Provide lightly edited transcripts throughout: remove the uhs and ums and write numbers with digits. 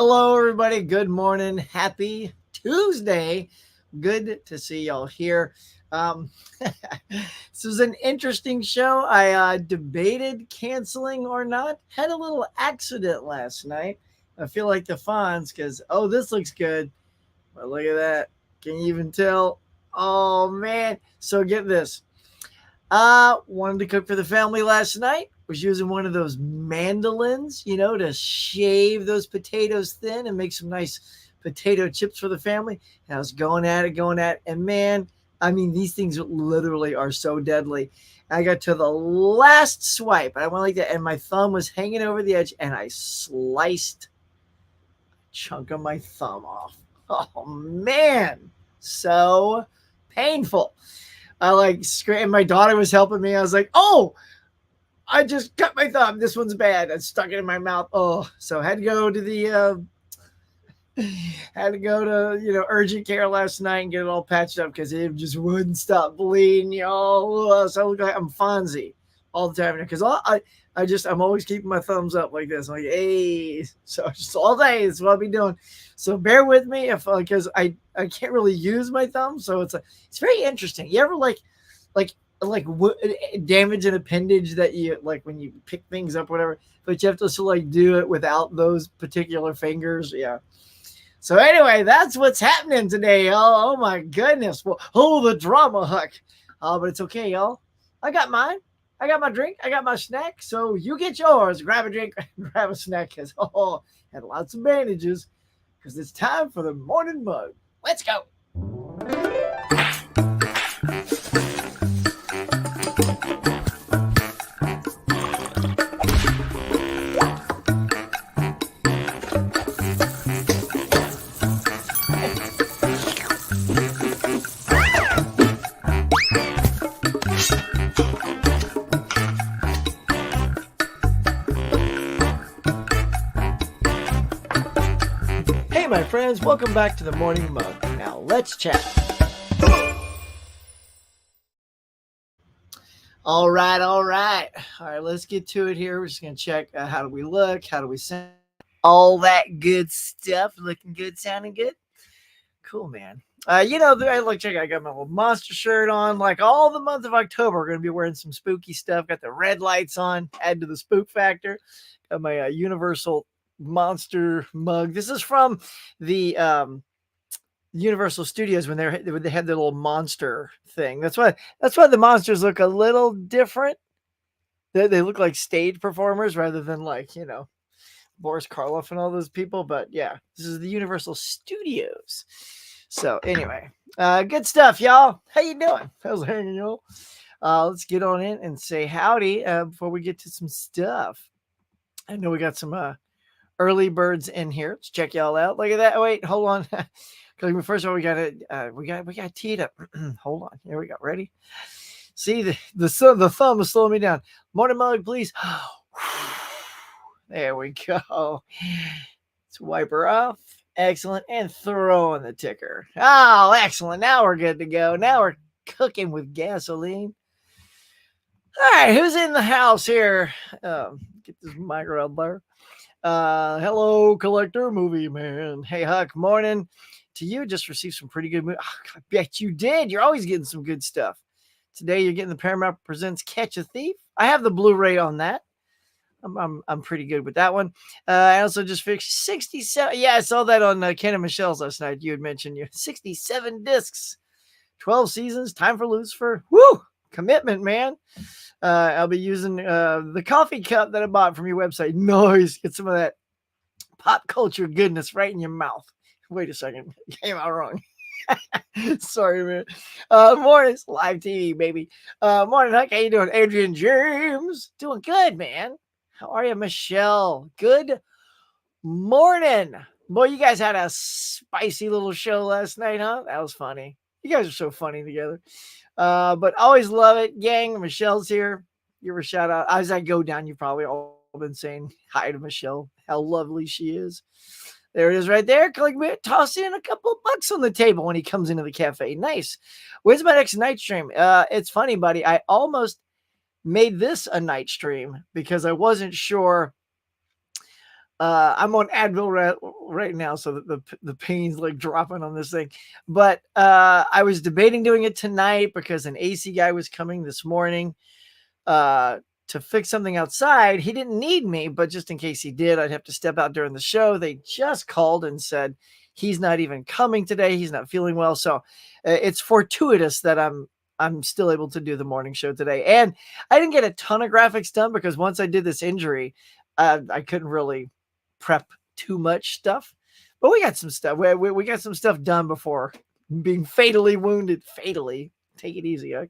Hello, everybody. Good morning. Happy Tuesday. Good to see y'all here. Um, this was an interesting show. I debated canceling or not. Had a little accident last night. I feel like the Fonz because, oh, this looks good. But look at that. Can you even tell? Oh, man. So get this. Wanted to cook for the family last night. Was using one of those mandolins, to shave those potatoes thin and make some nice potato chips for the family. And I was going at it. And man, I mean, these things literally are so deadly. I got to the last swipe, and I went like that, and my thumb was hanging over the edge, and I sliced a chunk of my thumb off. Oh man, so painful. I like screamed. My daughter was helping me. I was like, "Oh, I just cut my thumb. This one's bad." I stuck it in my mouth. Oh, so I had to go to urgent care last night and get it all patched up because it just wouldn't stop bleeding, y'all. So I look like I'm Fonzie all the time because I'm always keeping my thumbs up like this. I'm like, hey, so just all day is what I'll be doing. So bear with me if because I can't really use my thumb, so it's very interesting. You ever like damage an appendage that you like when you pick things up, whatever, but you have to sort of do it without those particular fingers? Yeah. So anyway, that's what's happening today, y'all. Oh my goodness. Well, the drama, Huck. But it's okay, y'all. I got mine. I got my drink. I got my snack. So you get yours. Grab a drink, grab a snack, because had lots of bandages. Because it's time for the morning mug. Let's go. Hey, my friends, welcome back to the Morning Mug. Now, let's chat. All right, let's get to it here. We're just going to check how do we look, how do we sound, all that good stuff. Looking good, sounding good. Cool, man. I got my little monster shirt on. Like all the month of October, we're going to be wearing some spooky stuff. Got the red lights on, add to the spook factor. Got my Universal monster mug. This is from the Universal Studios when they had their little monster thing. That's why the monsters look a little different. They look like stage performers rather than Boris Karloff and all those people. But yeah, this is the Universal Studios. So anyway, good stuff, y'all. How you doing? How's it hanging, y'all? Let's get on in and say howdy before we get to some stuff. I know we got some early birds in here. Let's check y'all out. Look at that. Wait, hold on. Because first of all, we got teed up. Hold on. Here we go. Ready? See the thumb is slowing me down. Morning mug, please. There we go. Let's wipe her off. Excellent. And throw in the ticker. Oh, excellent. Now we're good to go. Now we're cooking with gasoline. All right, who's in the house here? Get this micro out there. Hello, Collector Movie Man. Hey, Huck, morning to you. Just received some pretty good movie. Oh, I bet you did. You're always getting some good stuff. Today, you're getting the Paramount Presents Catch a Thief. I have the Blu-ray on that. I'm pretty good with that one. I also just fixed 67. Yeah, I saw that on Ken and Michelle's last night. You had mentioned 67 discs, 12 seasons. Time for Lucifer. Woo! Commitment, man. I'll be using the coffee cup that I bought from your website. Nice. Get some of that pop culture goodness right in your mouth. Wait a second. Came out wrong. Sorry, man. Morning. Live TV, baby. Morning, Huck. How you doing? Adrian James. Doing good, man. How are you, Michelle? Good morning. Boy, you guys had a spicy little show last night, huh? That was funny. You guys are so funny together. But always love it, gang. Michelle's here. Give her a shout out. As I go down, you've probably all been saying hi to Michelle, how lovely she is. There it is right there. Toss in a couple of bucks on the table when he comes into the cafe. Nice. Where's my next night stream? It's funny, buddy. I almost made this a night stream because I wasn't sure I'm on Advil right now, so the pain's like dropping on this thing. But I was debating doing it tonight because an AC guy was coming this morning uh, to fix something outside. He didn't need me, but just in case he did, I'd have to step out during the show. They just called and said he's not even coming today. He's not feeling well, so it's fortuitous that I'm still able to do the morning show today. And I didn't get a ton of graphics done because once I did this injury, I couldn't really prep too much stuff. But we got some stuff. We got some stuff done before being fatally wounded. Fatally, take it easy. Huh?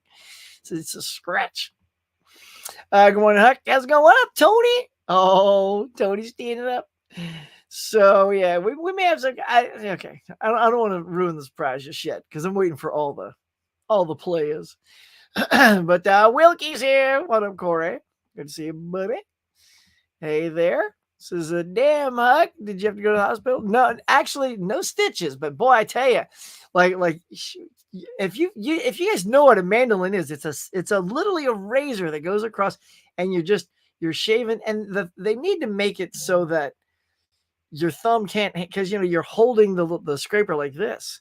It's a scratch. Good morning, Huck. How's it going? What up, Tony? Oh, Tony's standing up. So yeah, we may have some. Okay, I don't want to ruin the surprise just yet because I'm waiting for all the players. But Wilkie's here. What up, Corey? Good to see you, buddy. Hey there. This is a damn Huck. Did you have to go to the hospital? No, actually, no stitches. But boy, I tell you, like if you guys know what a mandolin is, it's a literally a razor that goes across, and you're shaving, and they need to make it so that your thumb can't, because you're holding the scraper like this.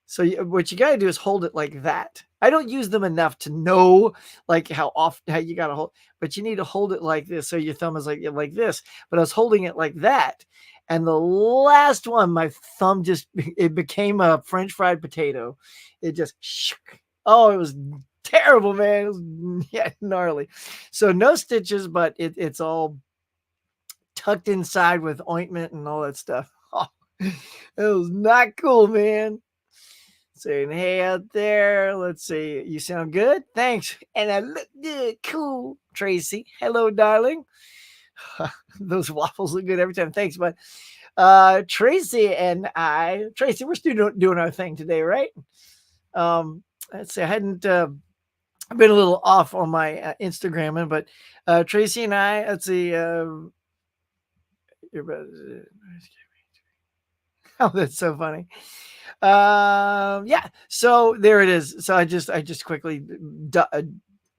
So what you got to do is hold it like that. I don't use them enough to know like how you got to hold, but you need to hold it like this. So your thumb is like this, but I was holding it like that. And the last one, my thumb it became a French fried potato. It just shook. Oh, it was terrible, man. It was gnarly. So no stitches, but it's all tucked inside with ointment and all that stuff. Oh, it was not cool, man. Saying hey out there. Let's see. You sound good. Thanks. And I look good. Cool. Tracy. Hello, darling. Those waffles look good every time. Thanks, bud. Tracy, we're still doing our thing today, right? Let's see. I hadn't been a little off on my Instagramming, but Tracy and I, let's see. Oh, that's so funny. Yeah, so there it is. So I just quickly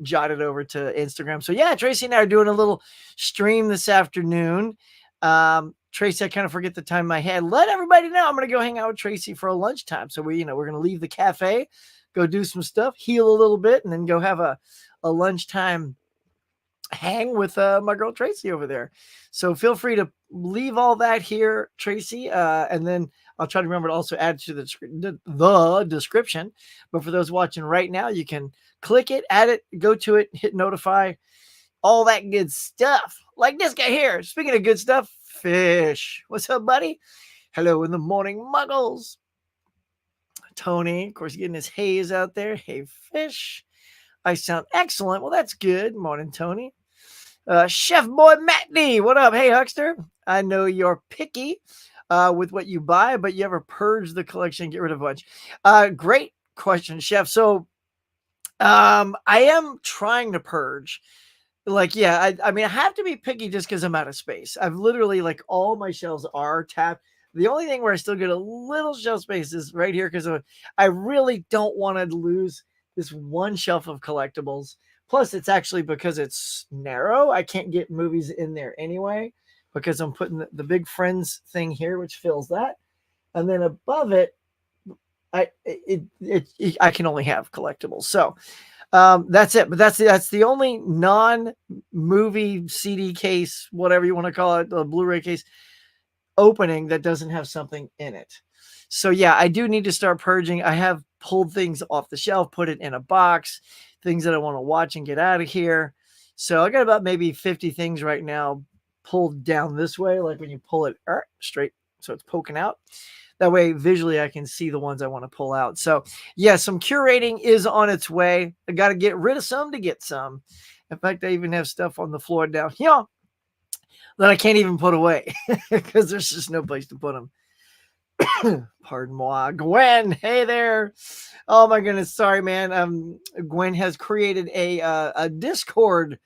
jotted over to Instagram. So yeah, Tracy and I are doing a little stream this afternoon. Tracy, I kind of forget the time in my head. Let everybody know I'm going to go hang out with Tracy for a lunchtime. So we're going to leave the cafe, go do some stuff, heal a little bit, and then go have a lunchtime hang with my girl Tracy over there. So feel free to leave all that here, Tracy, and then I'll try to remember to also add to the description. But for those watching right now, you can click it, add it, go to it, hit notify, all that good stuff. Like this guy here. Speaking of good stuff, Fish. What's up, buddy? Hello in the morning, Muggles. Tony, of course, getting his haze out there. Hey, Fish. I sound excellent. Well, that's good. Morning, Tony. Chef Boy Matt D. What up? Hey, Huckster. I know you're picky with what you buy, but you ever purge the collection and get rid of a bunch? Great question, Chef. So I am trying to purge. Like, yeah, I mean, I have to be picky just because I'm out of space. I've literally, like, all my shelves are tapped. The only thing where I still get a little shelf space is right here because I really don't want to lose this one shelf of collectibles. Plus, it's actually because it's narrow. I can't get movies in there anyway because I'm putting the Big Friends thing here, which fills that. And then above it, I can only have collectibles. So that's it. But that's the only non-movie CD case, whatever you want to call it, the Blu-ray case opening that doesn't have something in it. So yeah, I do need to start purging. I have pulled things off the shelf, put it in a box, things that I want to watch and get out of here. So I got about maybe 50 things right now pulled down this way, like when you pull it straight, so it's poking out. That way, visually, I can see the ones I want to pull out. So yeah, some curating is on its way. I got to get rid of some to get some. In fact, I even have stuff on the floor down here that I can't even put away because there's just no place to put them. Pardon moi. Gwen, hey there. Oh my goodness, sorry, man. Gwen has created a Discord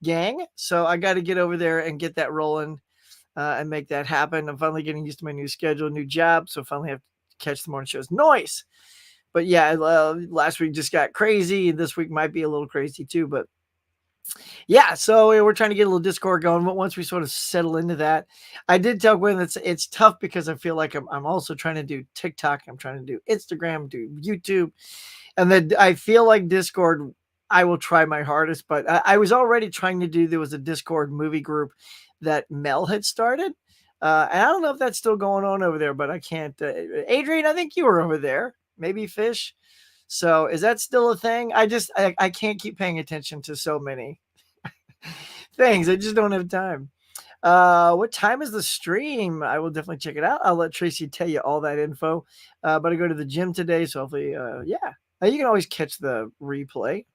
gang, so I got to get over there and get that rolling and make that happen. I'm finally getting used to my new schedule, new job, so finally have to catch the morning shows. Noise. But yeah, last week just got crazy. This week might be a little crazy too, but Yeah, so we're trying to get a little Discord going, but once we sort of settle into that, I did tell Gwen it's tough because I feel like I'm also trying to do TikTok, I'm trying to do Instagram, do YouTube, and then I feel like Discord. I will try my hardest, but I was already trying to do. There was a Discord movie group that Mel had started, and I don't know if that's still going on over there, but I can't. Adrian, I think you were over there, maybe Fish. So is that still a thing? I can't keep paying attention to so many things. I just don't have time. What time is the stream? I will definitely check it out. I'll let Tracy tell you all that info. But I go to the gym today, so hopefully, yeah. You can always catch the replay.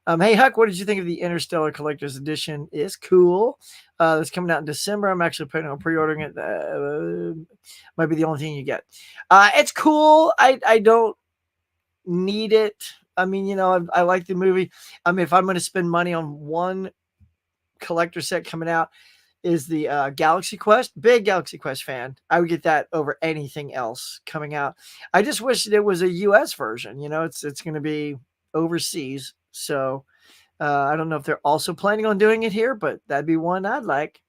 Hey Huck, what did you think of the Interstellar Collector's Edition? It's cool. It's coming out in December. I'm actually planning on pre-ordering it. Might be the only thing you get. It's cool. I don't need it. I mean, I like the movie. I mean, if I'm going to spend money on one collector set coming out, is the Galaxy Quest. Big Galaxy Quest fan. I would get that over anything else coming out. I just wish it was a US version. It's going to be overseas. So I don't know if they're also planning on doing it here, but that'd be one I'd like.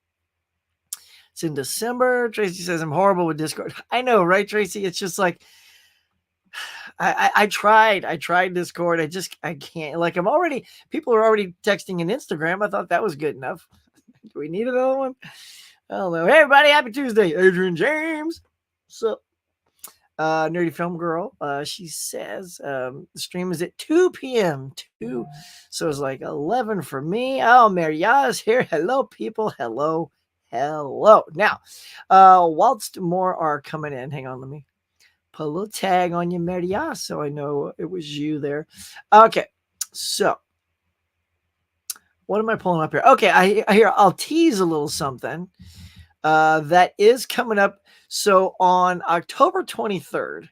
It's in December. Tracy says I'm horrible with Discord. I know, right, Tracy? It's just like I tried Discord. I can't. Like people are already texting in Instagram. I thought that was good enough. Do we need another one? I don't know. Hey, everybody, happy Tuesday. Adrian James. So, Nerdy Film Girl, she says the stream is at 2 p.m. 2. So it's like 11 for me. Oh, Maria's here. Hello, people. Hello. Now, whilst more are coming in, hang on, let me put a little tag on you, Maria, so I know it was you there. Okay, so what am I pulling up here? Okay, I'll tease a little something that is coming up. So on October 23rd,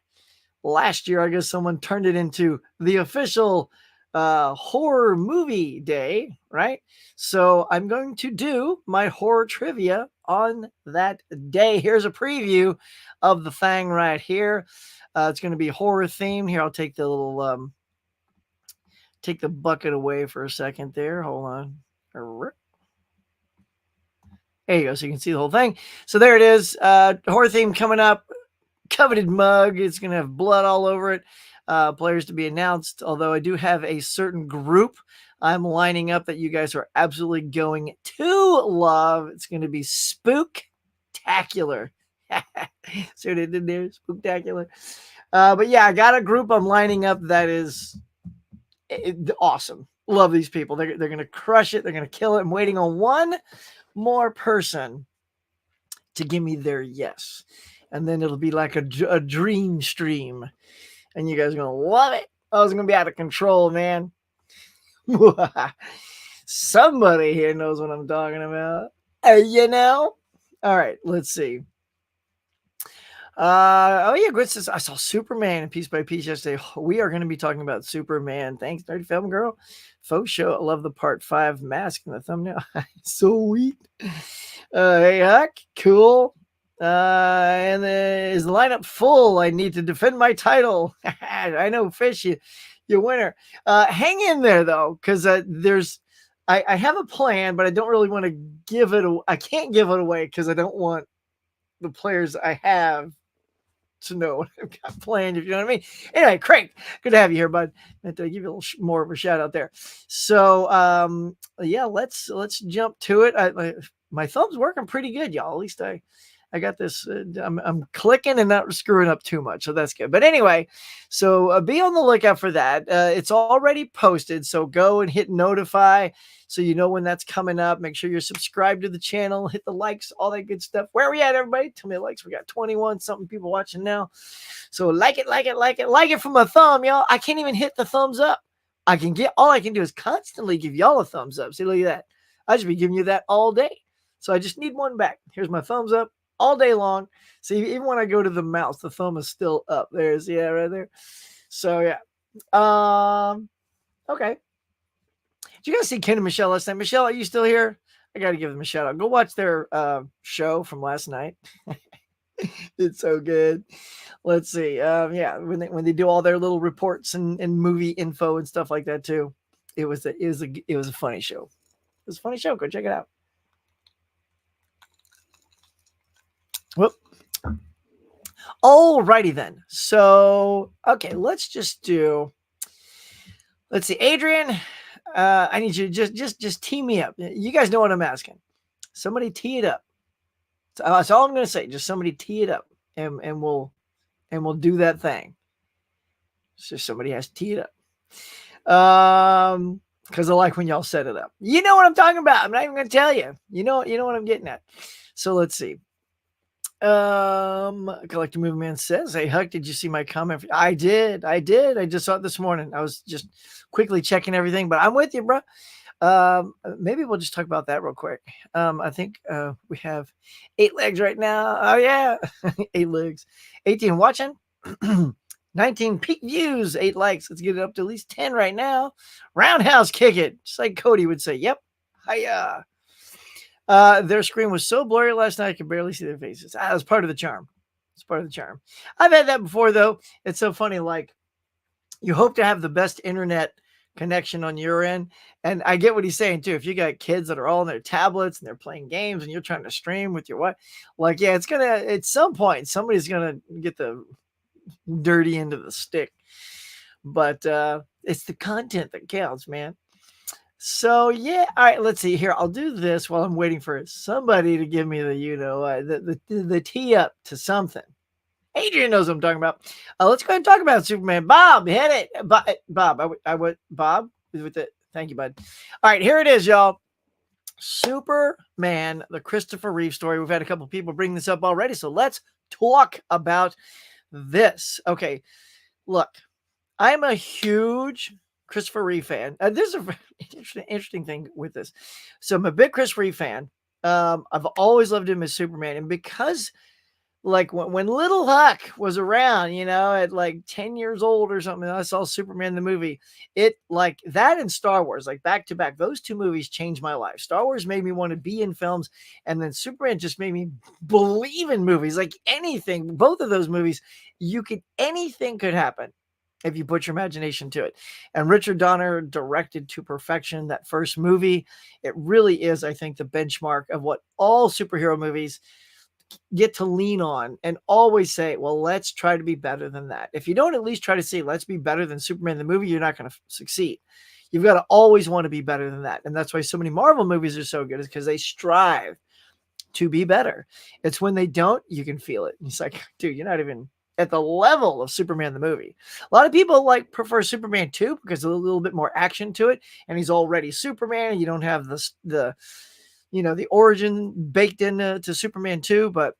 last year, I guess someone turned it into the official horror movie day, right? So I'm going to do my horror trivia on that day. Here's a preview of the thing right here. It's going to be horror themed. Here, I'll take the little take the bucket away for a second there. Hold on. There you go. So you can see the whole thing. So there it is. Horror theme coming up. Coveted mug. It's going to have blood all over it. Players to be announced. Although I do have a certain group I'm lining up that you guys are absolutely going to love. It's going to be spooktacular. See what I did there? Spooktacular. But yeah, I got a group I'm lining up that is awesome. Love these people. They're going to crush it. They're going to kill it. I'm waiting on one more person to give me their yes. And then it'll be like a dream stream. And you guys are going to love it. Oh, it's going to be out of control, man. Somebody here knows what I'm talking about. All right, let's see. Oh yeah, Grit says I saw Superman in Piece by Piece yesterday. We are going to be talking about Superman. Thanks, Nerdy Film Girl. Faux show. I love the part 5 mask in the thumbnail. So sweet. Hey Huck, cool. And is the lineup full? I need to defend my title. I know, Fish, you winner. Hang in there though, because I have a plan, but I don't really want to give it. I can't give it away because I don't want the players I have to know what I've got planned, if you know what I mean. Anyway, Craig, good to have you here, bud. I have to give you a little more of a shout out there. So yeah, let's jump to it. My thumb's working pretty good, y'all. At least I got this. I'm clicking and not screwing up too much, so that's good. But anyway, so be on the lookout for that. It's already posted, so go and hit notify so you know when that's coming up. Make sure you're subscribed to the channel, hit the likes, all that good stuff. Where are we at, everybody? Tell me the likes. We got 21 something people watching now. So like it from a thumb, y'all. I can't even hit the thumbs up. All I can do is constantly give y'all a thumbs up. See, look at that. I should be giving you that all day. So I just need one back. Here's my thumbs up. All day long. See, even when I go to the mouse, the thumb is still up. There's right there. So yeah. Okay. Did you guys see Ken and Michelle last night? Michelle, are you still here? I gotta give them a shout out. Go watch their show from last night. It's so good. Let's see. Yeah, when they do all their little reports and movie info and stuff like that too. it was a funny show. It was a funny show. Go check it out. Whoop. Alrighty then. So okay, let's see, Adrian. I need you to just tee me up. You guys know what I'm asking. Somebody tee it up. That's all I'm gonna say. Just somebody tee it up, and we'll do that thing. So somebody has to tee it up. Because I like when y'all set it up. You know what I'm talking about. I'm not even gonna tell you. You know what I'm getting at. So let's see. Collector Movie Man says, "Hey Huck, did you see my comment?" I did. I just saw it this morning. I was just quickly checking everything, but I'm with you, bro. Maybe we'll just talk about that real quick. I think we have 8 legs right now. Oh yeah, 8 legs. 18 watching. 19 peak views, 8 likes. Let's get it up to at least 10 right now. Roundhouse kick it, just like Cody would say. Yep. Hiya. Their screen was so blurry last night I could barely see their faces. That was part of the charm. It's part of the charm. I've had that before though. It's so funny. Like, you hope to have the best internet connection on your end. And I get what he's saying too. If you got kids that are all on their tablets and they're playing games and you're trying to stream with your wife, like, yeah, it's gonna, at some point, somebody's gonna get the dirty end of the stick. But it's the content that counts, man. So yeah, all right. Let's see here. I'll do this while I'm waiting for somebody to give me the tee up to something. Adrian knows what I'm talking about. Let's go ahead and talk about Superman. Bob, hit it. Bob, I would. Bob with it. Thank you, bud. All right, here it is, y'all. Superman, the Christopher Reeve story. We've had a couple people bring this up already, so let's talk about this. Okay, look, I'm a huge Christopher Reeve fan. There's an interesting thing with this. So I'm a big Chris Reeve fan. I've always loved him as Superman, and because like when little Huck was around, at like 10 years old or something, I saw Superman the movie. It like that and Star Wars, like back to back. Those 2 movies changed my life. Star Wars made me want to be in films, and then Superman just made me believe in movies. Like anything, both of those movies, anything could happen if you put your imagination to it. And Richard Donner directed to perfection that first movie. It really is, I think, the benchmark of what all superhero movies get to lean on and always say, well, let's try to be better than that. If you don't at least try to say, let's be better than Superman the movie, you're not going to succeed. You've got to always want to be better than that. And that's why so many Marvel movies are so good, is because they strive to be better. It's when they don't, you can feel it. It's like, dude, you're not even at the level of Superman the movie. A lot of people prefer Superman 2 because there's a little bit more action to it, and he's already Superman. You don't have the origin baked into Superman 2. But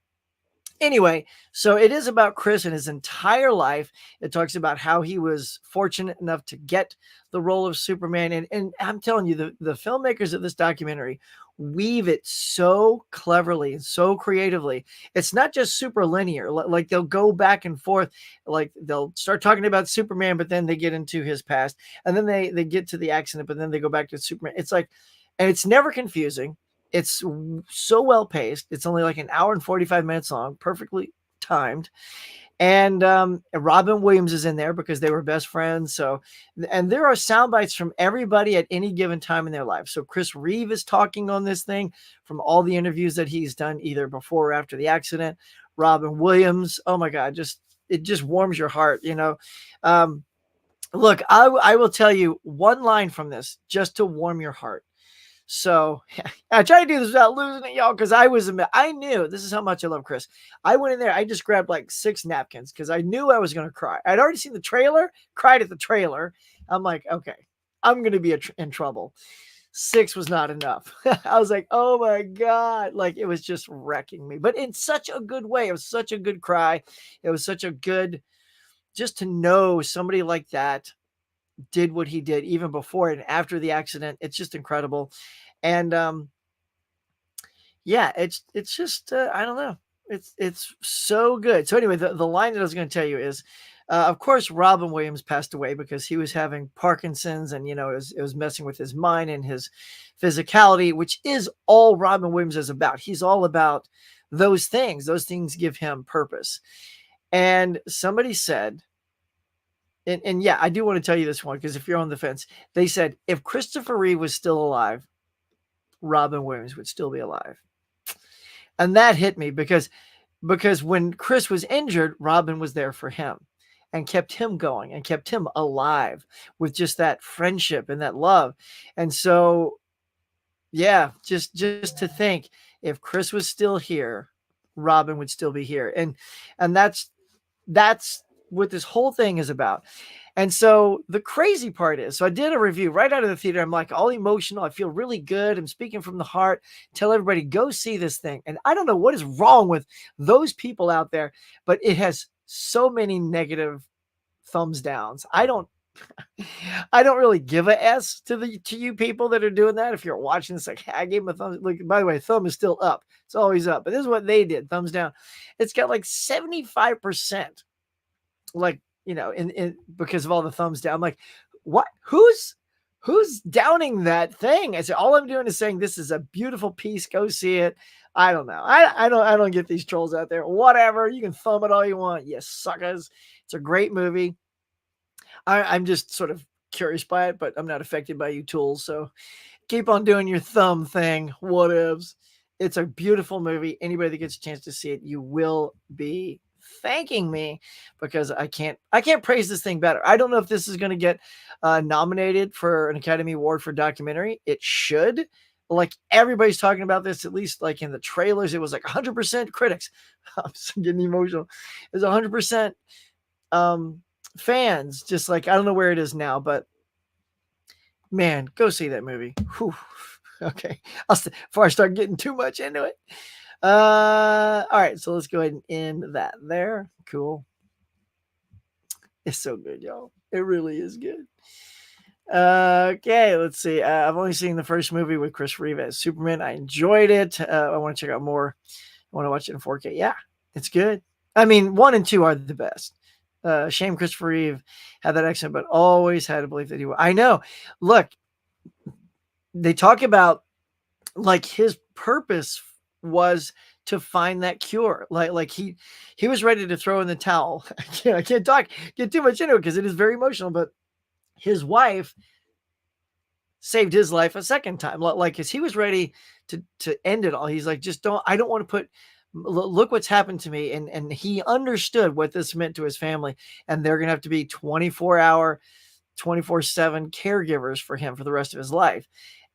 anyway, so it is about Chris and his entire life. It talks about how he was fortunate enough to get the role of Superman. And I'm telling you, the filmmakers of this documentary weave it so cleverly and so creatively. It's not just super linear. Like they'll go back and forth. Like they'll start talking about Superman, but then they get into his past. And then they get to the accident, but then they go back to Superman. It's like, and it's never confusing. It's so well paced. It's only like an hour and 45 minutes long, perfectly timed. And Robin Williams is in there because they were best friends. So, and there are sound bites from everybody at any given time in their life. So Chris Reeve is talking on this thing from all the interviews that he's done, either before or after the accident. Robin Williams, oh my God, it just warms your heart, Look, I will tell you one line from this just to warm your heart. So I try to do this without losing it, y'all, because I knew this is how much I love Chris. I went in there, I just grabbed like 6 napkins because I knew I was going to cry. I'd already seen the trailer, cried at the trailer. I'm like, okay, I'm going to be in trouble. 6 was not enough. I was like, oh my God. Like it was just wrecking me, but in such a good way. It was such a good cry. It was such a good, just to know somebody like that did what he did even before and after the accident. It's just incredible. And yeah, it's just I don't know, it's so good. So anyway, the line that I was going to tell you is of course Robin Williams passed away because he was having Parkinson's, and it was messing with his mind and his physicality, which is all Robin Williams is about. He's all about those things give him purpose. And somebody said And yeah, I do want to tell you this one because if you're on the fence, they said if Christopher Reeve was still alive, Robin Williams would still be alive. And that hit me because when Chris was injured, Robin was there for him and kept him going and kept him alive with just that friendship and that love. And so, yeah, just to think if Chris was still here, Robin would still be here. And that's what this whole thing is about. And so the crazy part is, so I did a review right out of the theater. I'm like all emotional. I feel really good. I'm speaking from the heart. Tell everybody, go see this thing. And I don't know what is wrong with those people out there, but it has so many negative thumbs downs. I don't really give a S to you people that are doing that. If you're watching this, like, hey, I gave him a thumbs. Like, by the way, thumb is still up. It's always up. But this is what they did. Thumbs down. It's got like 75%. Like, in because of all the thumbs down. I'm like, what? Who's downing that thing? I said, all I'm doing is saying this is a beautiful piece. Go see it. I don't know. I don't get these trolls out there. Whatever. You can thumb it all you want. You suckers. It's a great movie. I'm just sort of curious by it, but I'm not affected by you tools. So keep on doing your thumb thing. Whatevs. It's a beautiful movie. Anybody that gets a chance to see it, you will be thanking me because I can't praise this thing better. I don't know if this is going to get nominated for an Academy Award for documentary. It should. Like everybody's talking about this, at least like in the trailers, it was like 100% critics. I'm getting emotional. It was 100% fans. Just like, I don't know where it is now, but man, go see that movie. Whew. Okay. Before I start getting too much into it. All right, so let's go ahead and end that there. Cool. It's so good, y'all. It really is good. Okay, let's see. I've only seen the first movie with Chris Reeve as Superman. I enjoyed it. I want to check out more. I want to watch it in 4K. Yeah, it's good. I mean, 1 and 2 are the best. Shame Christopher Reeve had that accent, but always had to believe that he would. I know. Look, they talk about like his purpose was to find that cure. Like he was ready to throw in the towel. I can't get too much into it because it is very emotional, but his wife saved his life a second time. Like, cause he was ready to end it all. He's like, I don't want to put, look what's happened to me. And he understood what this meant to his family. And they're going to have to be 24-hour, 24/7 caregivers for him for the rest of his life.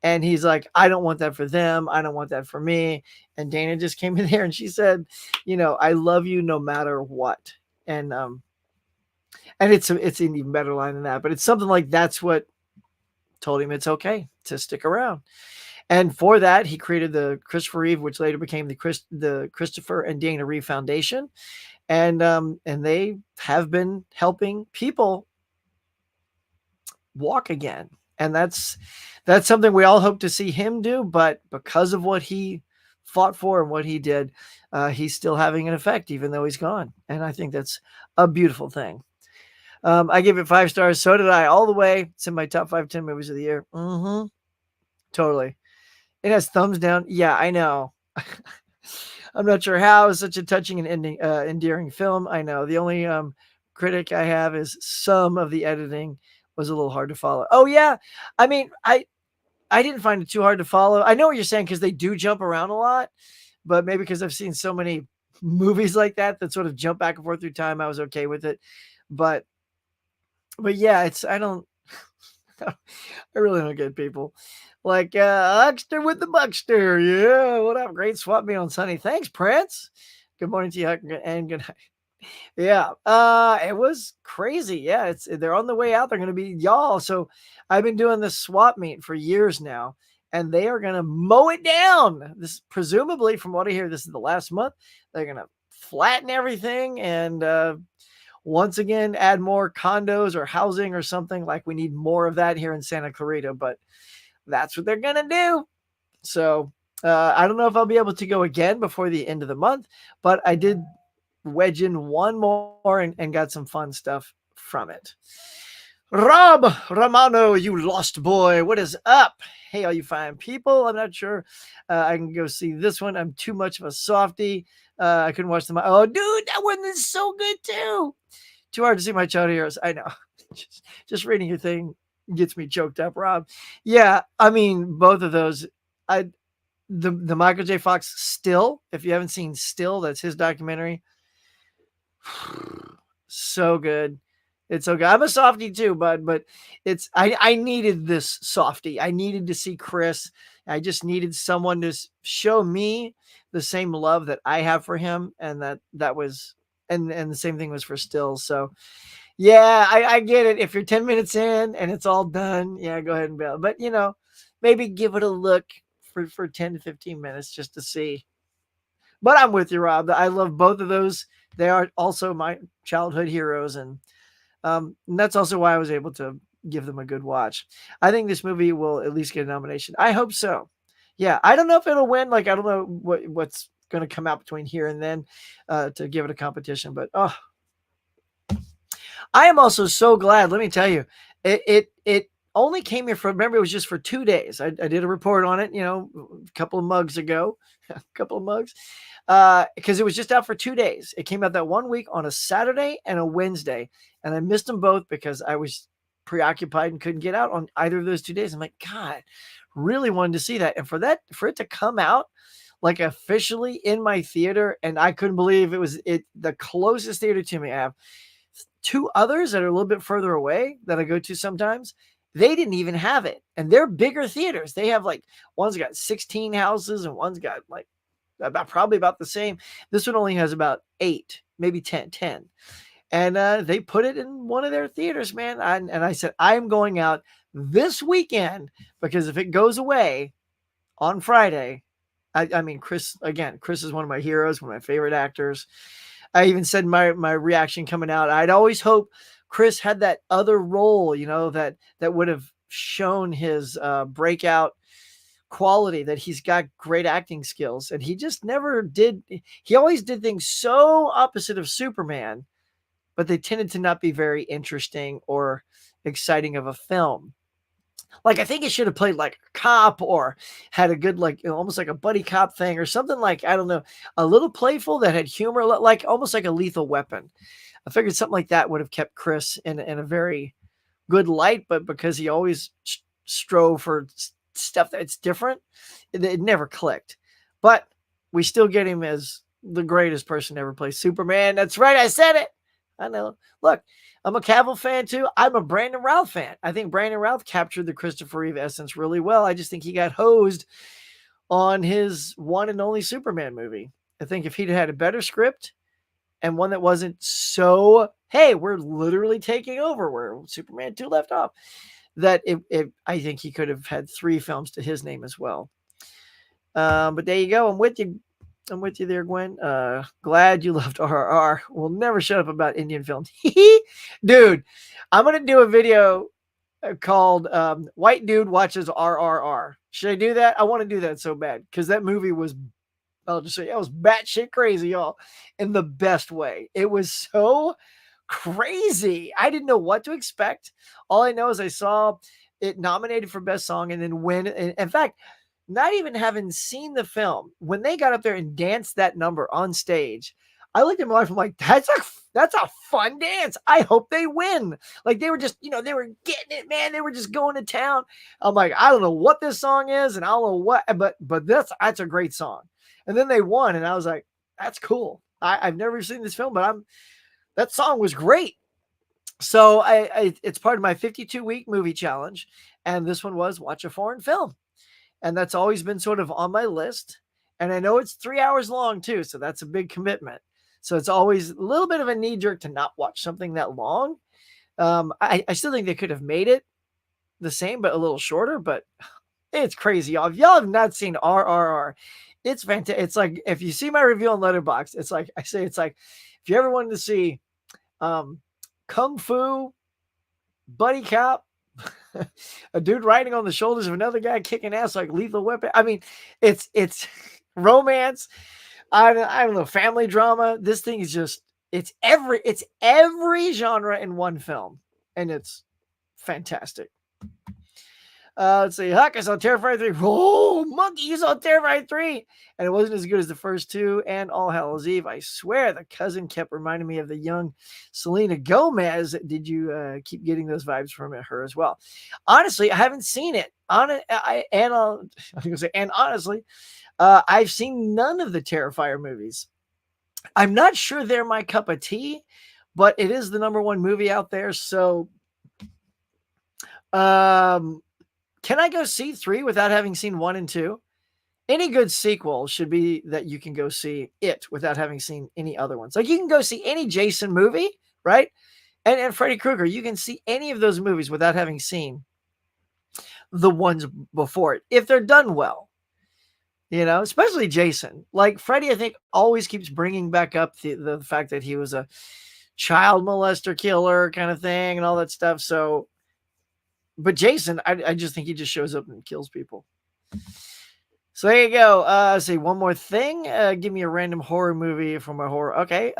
And he's like, I don't want that for them. I don't want that for me. And Dana just came in there and she said, I love you no matter what. And it's an even better line than that, but it's something like that's what told him it's okay to stick around. And for that, he created the Christopher Reeve, which later became the Christopher and Dana Reeve Foundation. And they have been helping people walk again. And that's something we all hope to see him do. But because of what he fought for and what he did, he's still having an effect, even though he's gone. And I think that's a beautiful thing. I give it 5 stars. So did I, all the way. It's in my top 5-10 movies of the year. Totally. It has thumbs down. Yeah, I know. I'm not sure how. It's such a touching and endearing film. I know. The only critic I have is some of the editing was a little hard to follow. Oh yeah. I mean, I didn't find it too hard to follow. I know what you're saying because they do jump around a lot, but maybe because I've seen so many movies like that sort of jump back and forth through time, I was okay with it. But yeah, I really don't get people like Huckster with the Buckster. Yeah, what up? Great swap me on Sunny. Thanks, Prince. Good morning to you, Huck, and good night. Yeah, it was crazy. Yeah, they're on the way out. They're going to be y'all. So I've been doing this swap meet for years now, and they are going to mow it down. This presumably, from what I hear, this is the last month. They're going to flatten everything and once again add more condos or housing or something. Like we need more of that here in Santa Clarita, but that's what they're going to do. So I don't know if I'll be able to go again before the end of the month, but I did wedge in one more and got some fun stuff from it. Rob Romano, you lost boy, what is up? Hey, all you fine people. I'm not sure I can go see this one. I'm too much of a softie. I couldn't watch them. Oh, dude, that one is so good too. Too hard to see my child heroes. I know. just reading your thing gets me choked up, Rob. Yeah, I mean, both of those. I the Michael J. Fox Still. If you haven't seen Still, that's his documentary. So good. It's so good. I'm a softie too, but it's I needed this softie. I needed to see Chris. I just needed someone to show me the same love that I have for him, and that was and the same thing was for Still. So yeah, I get it. If you're 10 minutes in and it's all done, yeah, go ahead and bail. But maybe give it a look for 10 to 15 minutes just to see. But I'm with you, Rob. I love both of those. They are also my childhood heroes, and that's also why I was able to give them a good watch. I think this movie will at least get a nomination. I hope so. Yeah, I don't know if it'll win. Like, I don't know what's going to come out between here and then to give it a competition. But I am also so glad. Let me tell you, it only came here for. Remember, it was just for 2 days. I did a report on it. A couple of mugs ago, a couple of mugs, because it was just out for 2 days. It came out that one week on a Saturday and a Wednesday, and I missed them both because I was preoccupied and couldn't get out on either of those 2 days. I'm like, God, really wanted to see that, and for it to come out like officially in my theater, and I couldn't believe it was the closest theater to me. I have two others that are a little bit further away that I go to sometimes. They didn't even have it, and they're bigger theaters. They have like one's got 16 houses and one's got like probably about the same. This one only has about 8, maybe 10. And they put it in one of their theaters, man. And I said, I'm going out this weekend because if it goes away on Friday, I mean, Chris is one of my heroes, one of my favorite actors. I even said my reaction coming out, I'd always hope Chris had that other role, that would have shown his breakout quality, that he's got great acting skills, and he just never did. He always did things so opposite of Superman, but they tended to not be very interesting or exciting of a film. Like, I think he should have played like a cop or had a good, like, almost like a buddy cop thing or something, like, I don't know, a little playful that had humor, like almost like a Lethal Weapon. I figured something like that would have kept Chris in a very good light, but because he always strove for stuff that's different, it never clicked. But we still get him as the greatest person to ever play Superman. That's right, I said it. I know. Look, I'm a Cavill fan too. I'm a Brandon Routh fan. I think Brandon Routh captured the Christopher Reeve essence really well. I just think he got hosed on his one and only Superman movie. I think if he'd had a better script and one that wasn't so, hey, we're literally taking over where Superman 2 left off, that I think he could have had 3 films to his name as well. But there you go. I'm with you there, Gwen. Glad you loved RRR. We'll never shut up about Indian films. Dude, I'm going to do a video called White Dude Watches RRR. Should I do that? I want to do that so bad because that movie was, I'll just say, it was batshit crazy, y'all, in the best way. It was so crazy. I didn't know what to expect. All I know is I saw it nominated for Best Song and then win. In fact, not even having seen the film, when they got up there and danced that number on stage, I looked at my wife. I'm like, that's a fun dance. I hope they win. Like, they were just, they were getting it, man. They were just going to town. I'm like, I don't know what this song is, and I don't know what, but that's a great song. And then they won, and I was like, that's cool. I've never seen this film, but that song was great. So it's part of my 52-week movie challenge, and this one was watch a foreign film. And that's always been sort of on my list. And I know it's 3 hours long too, so that's a big commitment. So it's always a little bit of a knee jerk to not watch something that long. I still think they could have made it the same, but a little shorter, but it's crazy, y'all. If y'all have not seen RRR, it's fantastic. It's like, if you see my review on Letterboxd, it's like if you ever wanted to see Kung Fu, buddy cop, a dude riding on the shoulders of another guy kicking ass like Lethal Weapon. I mean, it's romance. I don't know, family drama. This thing is just, it's every genre in one film, and it's fantastic. Let's see. Huck, I saw Terrifier 3. Oh, Monkey, you saw Terrifier 3. And it wasn't as good as the first two and All Hallows Eve. I swear the cousin kept reminding me of the young Selena Gomez. Did you keep getting those vibes from her as well? Honestly, I haven't seen it. And honestly, I've seen none of the Terrifier movies. I'm not sure they're my cup of tea, but it is the number one movie out there. So, can I go see 3 without having seen 1 and 2? Any good sequel should be that you can go see it without having seen any other ones. Like you can go see any Jason movie, right? And Freddy Krueger, you can see any of those movies without having seen the ones before it, if they're done well. You know, especially Jason. Like Freddy, I think always keeps bringing back up the fact that he was a child molester killer kind of thing and all that stuff. So, but Jason, I just think he just shows up and kills people. So there you go. Say one more thing. Give me a random horror movie from a horror. Okay.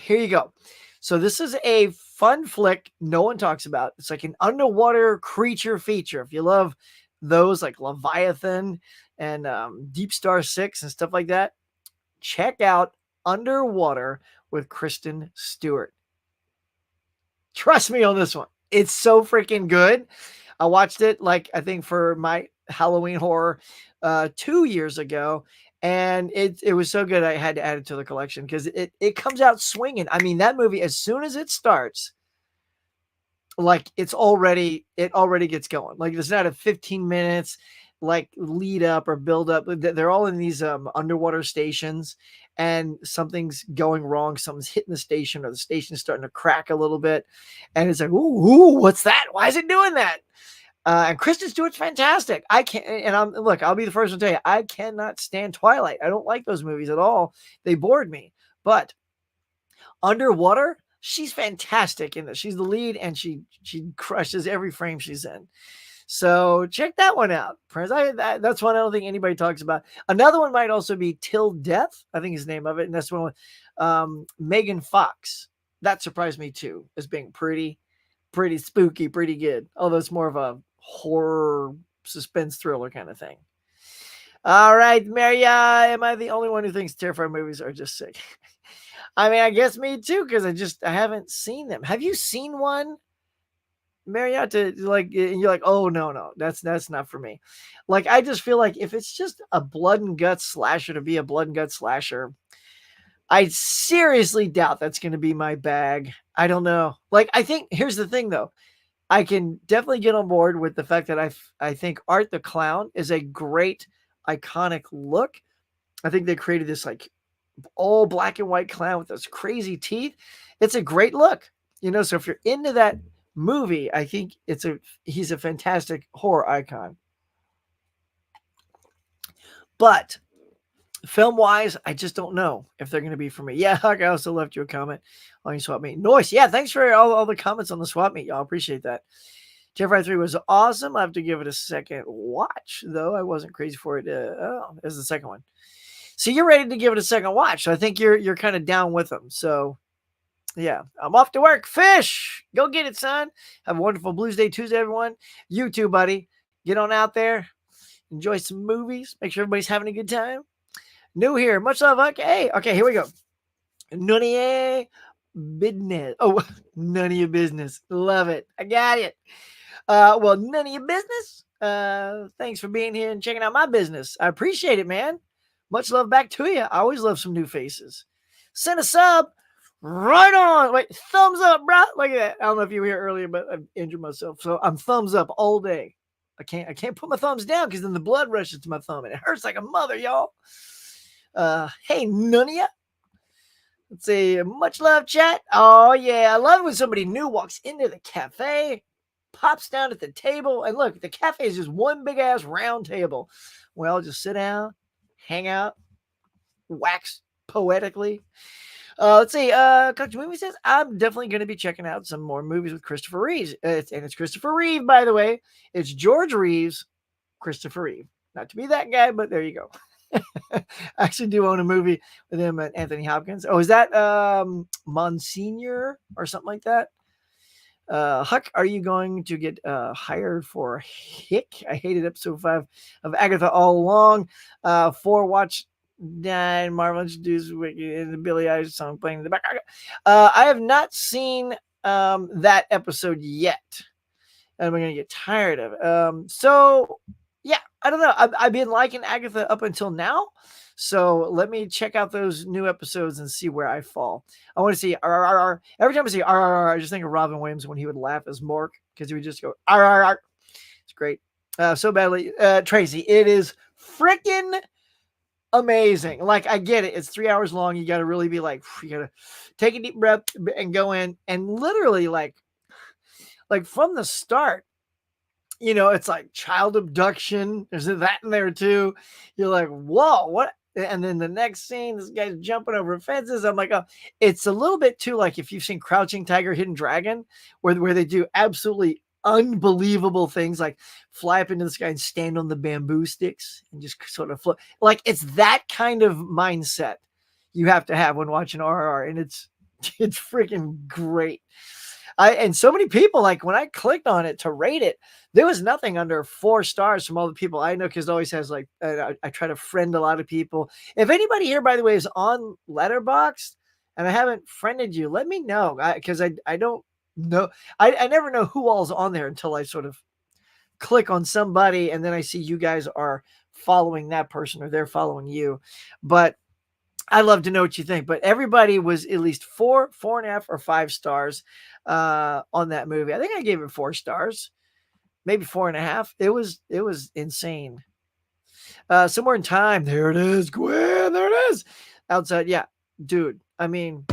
Here you go. So this is a fun flick no one talks about. It's like an underwater creature feature. If you love those like Leviathan and Deep Star 6 and stuff like that, check out Underwater with Kristen Stewart. Trust me on this one. It's so freaking good. I watched it like I think for my Halloween horror 2 years ago, and it was so good I had to add it to the collection because it comes out swinging. I mean, that movie, as soon as it starts, like it already gets going. Like there's not a 15 minutes like lead up or build up. They're all in these underwater stations, and something's going wrong. Something's hitting the station, or the station's starting to crack a little bit, and it's like, ooh, what's that? Why is it doing that? And Kristen Stewart's fantastic. I can't, and I'll be the first to tell you, I cannot stand Twilight. I don't like those movies at all. They bored me. But Underwater, she's fantastic in this. She's the lead, and she crushes every frame she's in. So check that one out. That's one I don't think anybody talks about. Another one might also be Till Death, I think is the name of it, and that's one with Megan Fox. That surprised me too, as being pretty spooky, pretty good. Although it's more of a horror suspense thriller kind of thing. All right, Maria, am I the only one who thinks Terrifier movies are just sick? I mean, I guess me too, because I haven't seen them. Have you seen one, Marietta? Like, and you're like, oh no, that's not for me. Like, I just feel like if it's just a blood and guts slasher to be a blood and guts slasher, I seriously doubt that's going to be my bag. I don't know. Like, I think here's the thing though. I can definitely get on board with the fact that I think Art the Clown is a great iconic look. I think they created this like all black and white clown with those crazy teeth. It's a great look, you know. So if you're into that movie, I think he's a fantastic horror icon. But film wise, I just don't know if they're going to be for me. Yeah, Huck, I also left you a comment on your swap meet. Nice. Yeah, thanks for all the comments on the swap meet. Y'all appreciate that. Terrifier 3 was awesome. I have to give it a second watch, though. I wasn't crazy for it. It's the second one. So you're ready to give it a second watch. So I think you're kind of down with them. So yeah, I'm off to work. Fish, go get it, son. Have a wonderful Blues Day Tuesday, everyone. You too, buddy. Get on out there. Enjoy some movies. Make sure everybody's having a good time. New here. Much love. Okay, here we go. None of your business. Oh, none of your business. Love it. I got it. Well, none of your business. Thanks for being here and checking out my business. I appreciate it, man. Much love back to you. I always love some new faces. Send a sub. Right on. Wait, thumbs up, bro. Look at that. I don't know if you were here earlier, but I've injured myself. So I'm thumbs up all day. I can't put my thumbs down because then the blood rushes to my thumb and it hurts like a mother, y'all. Hey, none of ya. Let's see. Much love, chat. Oh, yeah. I love when somebody new walks into the cafe, pops down at the table. And look, the cafe is just one big ass round table. Well, just sit down, hang out, wax poetically. Let's see. Coach Movie says, I'm definitely going to be checking out some more movies with Christopher Reeves. It's Christopher Reeve, by the way. It's George Reeves, Christopher Reeve. Not to be that guy, but there you go. I actually do own a movie with him and Anthony Hopkins. Oh, is that Monsignor or something like that? Huck, are you going to get hired for Hick? I hated episode 5 of Agatha all along. 4, watch 9, Marvel introduced Wiki and the Billy Eilish song playing in the back. I have not seen that episode yet. And I'm going to get tired of it. So, yeah, I don't know. I've been liking Agatha up until now. So let me check out those new episodes and see where I fall. I want to see RRR. Every time I see RRR, I just think of Robin Williams when he would laugh as Mork because he would just go RRR. It's great. So badly. Tracy, it is freaking amazing. Like, I get it. It's 3 hours long. You got to really be like, you got to take a deep breath and go in and literally like from the start, it's like child abduction. There's that in there too. You're like, whoa, what? And then the next scene, this guy's jumping over fences. I'm like, oh, it's a little bit too like if you've seen Crouching Tiger, Hidden Dragon, where they do absolutely unbelievable things like fly up into the sky and stand on the bamboo sticks and just sort of float. Like it's that kind of mindset you have to have when watching RRR, and it's freaking great. And so many people, like when I clicked on it to rate it, there was nothing under 4 stars from all the people I know, because it always has like, I try to friend a lot of people. If anybody here, by the way, is on Letterboxd and I haven't friended you, let me know, because I don't know. I never know who all's on there until I sort of click on somebody and then I see you guys are following that person or they're following you. But I'd love to know what you think, but everybody was at least 4.5 or 5 stars on that movie. I think I gave it 4 stars, maybe 4.5. It was insane. Somewhere in time, there it is, Gwen. There it is, outside. Yeah, dude. I mean,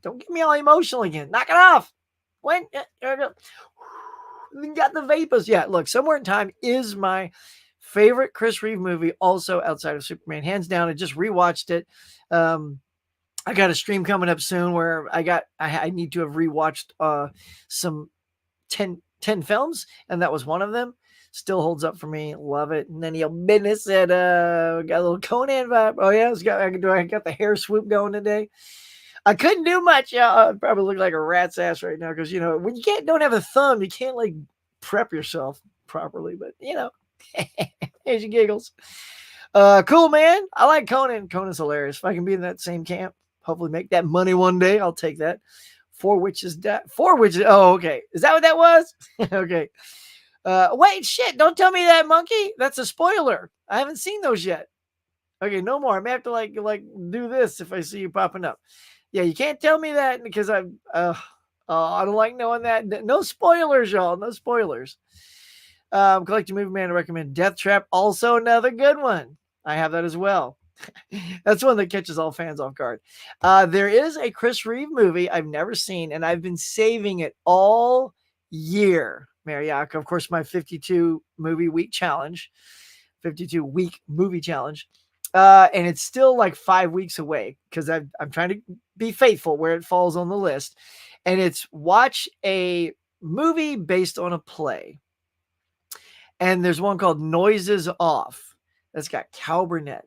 don't get me all emotional again. Knock it off. When got the vapors. Yeah, look, Somewhere in Time is my favorite Chris Reeve movie, also outside of Superman, hands down. I just rewatched it. I got a stream coming up soon where I need to have rewatched some 10 films, and that was one of them. Still holds up for me. Love it. And then your business said, got a little Conan vibe. Oh yeah, I got the hair swoop going today. I couldn't do much. I probably look like a rat's ass right now because when you don't have a thumb, you can't like prep yourself properly. But here's your giggles. Cool, man. I like Conan. Conan's hilarious. If I can be in that same camp, hopefully make that money one day, I'll take that. 4 Witches. Oh, okay. Is that what that was? Okay. Wait, shit. Don't tell me that, monkey. That's a spoiler. I haven't seen those yet. Okay, no more. I may have to like do this if I see you popping up. Yeah, you can't tell me that because I don't like knowing that. No spoilers, y'all. No spoilers. Collecting Movie Man, I recommend Death Trap. Also another good one. I have that as well. That's one that catches all fans off guard. There is a Chris Reeve movie I've never seen, and I've been saving it all year. Mariaka, of course, my 52 week challenge. And it's still like 5 weeks away because I'm trying to be faithful where it falls on the list. And it's watch a movie based on a play. And there's one called Noises Off. That's got Cal Burnett,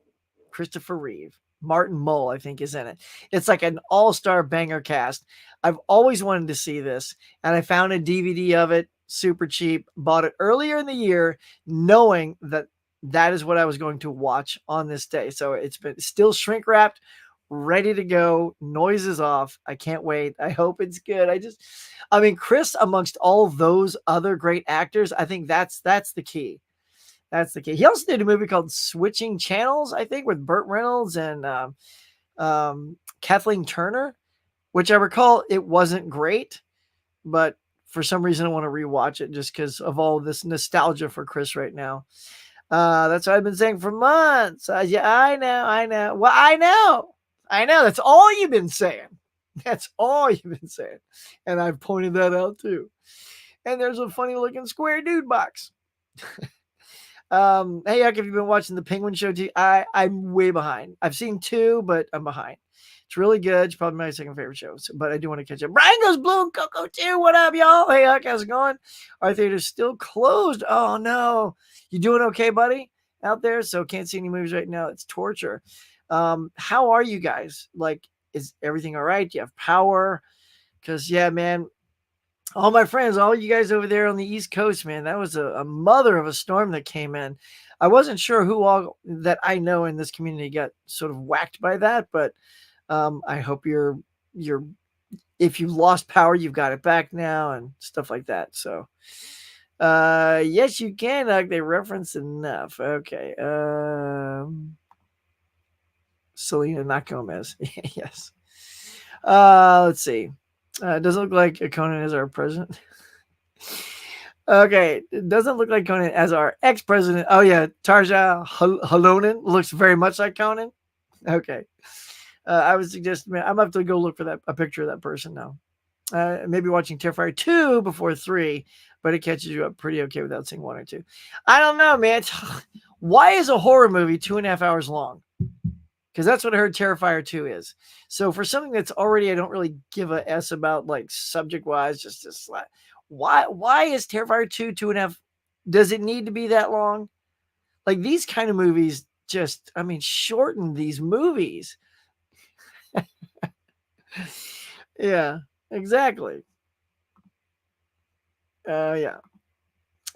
Christopher Reeve, Martin Mull, I think, is in it. It's like an all-star banger cast. I've always wanted to see this, and I found a DVD of it super cheap. Bought it earlier in the year, knowing that is what I was going to watch on this day. So it's been still shrink wrapped, ready to go. Noises Off. I can't wait. I hope it's good. Chris, amongst all those other great actors, I think that's the key. That's the key. He also did a movie called Switching Channels, I think, with Burt Reynolds and Kathleen Turner, which I recall it wasn't great, but for some reason I want to rewatch it just because of all this nostalgia for Chris right now. That's what I've been saying for months. Yeah, I know. Well, I know. That's all you've been saying. That's all you've been saying. And I've pointed that out too. And there's a funny looking square dude box. Hey, Huck, have you been watching the Penguin Show? I'm way behind. I've seen 2, but I'm behind. It's really good. It's probably my second favorite show, but I do want to catch up. Brian Goes Blue and Coco too. What up, y'all? Hey, Huck, how's it going? Our theater's still closed. Oh, no. You doing okay, buddy, out there? So can't see any movies right now. It's torture. How are you guys? Like, is everything all right? Do you have power? Because, yeah, man, All my friends, all you guys over there on the East Coast, man, that was a mother of a storm that came in. I wasn't sure who all that I know in this community got sort of whacked by that, but I hope you're if you lost power, you've got it back now and stuff like that. So, yes, you can. They reference enough. Okay. Selena, not Gomez. Yes. Let's see. It doesn't look like Conan is our president. Okay, it doesn't look like Conan as our ex-president. Oh yeah, Tarja Halonen looks very much like Conan. Okay, I would suggest I'm gonna have to go look for a picture of that person now. Maybe watching Terrifier 2 before 3, but it catches you up pretty okay without seeing 1 or 2. I don't know, man. Why is a horror movie 2.5 hours long? Because that's what I heard Terrifier 2 is. So for something that's already I don't really give a s about, like, subject wise, just like, why is Terrifier 2 2.5? Does it need to be that long? Like, these kind of movies just, I mean, shorten these movies. Yeah, exactly. Yeah.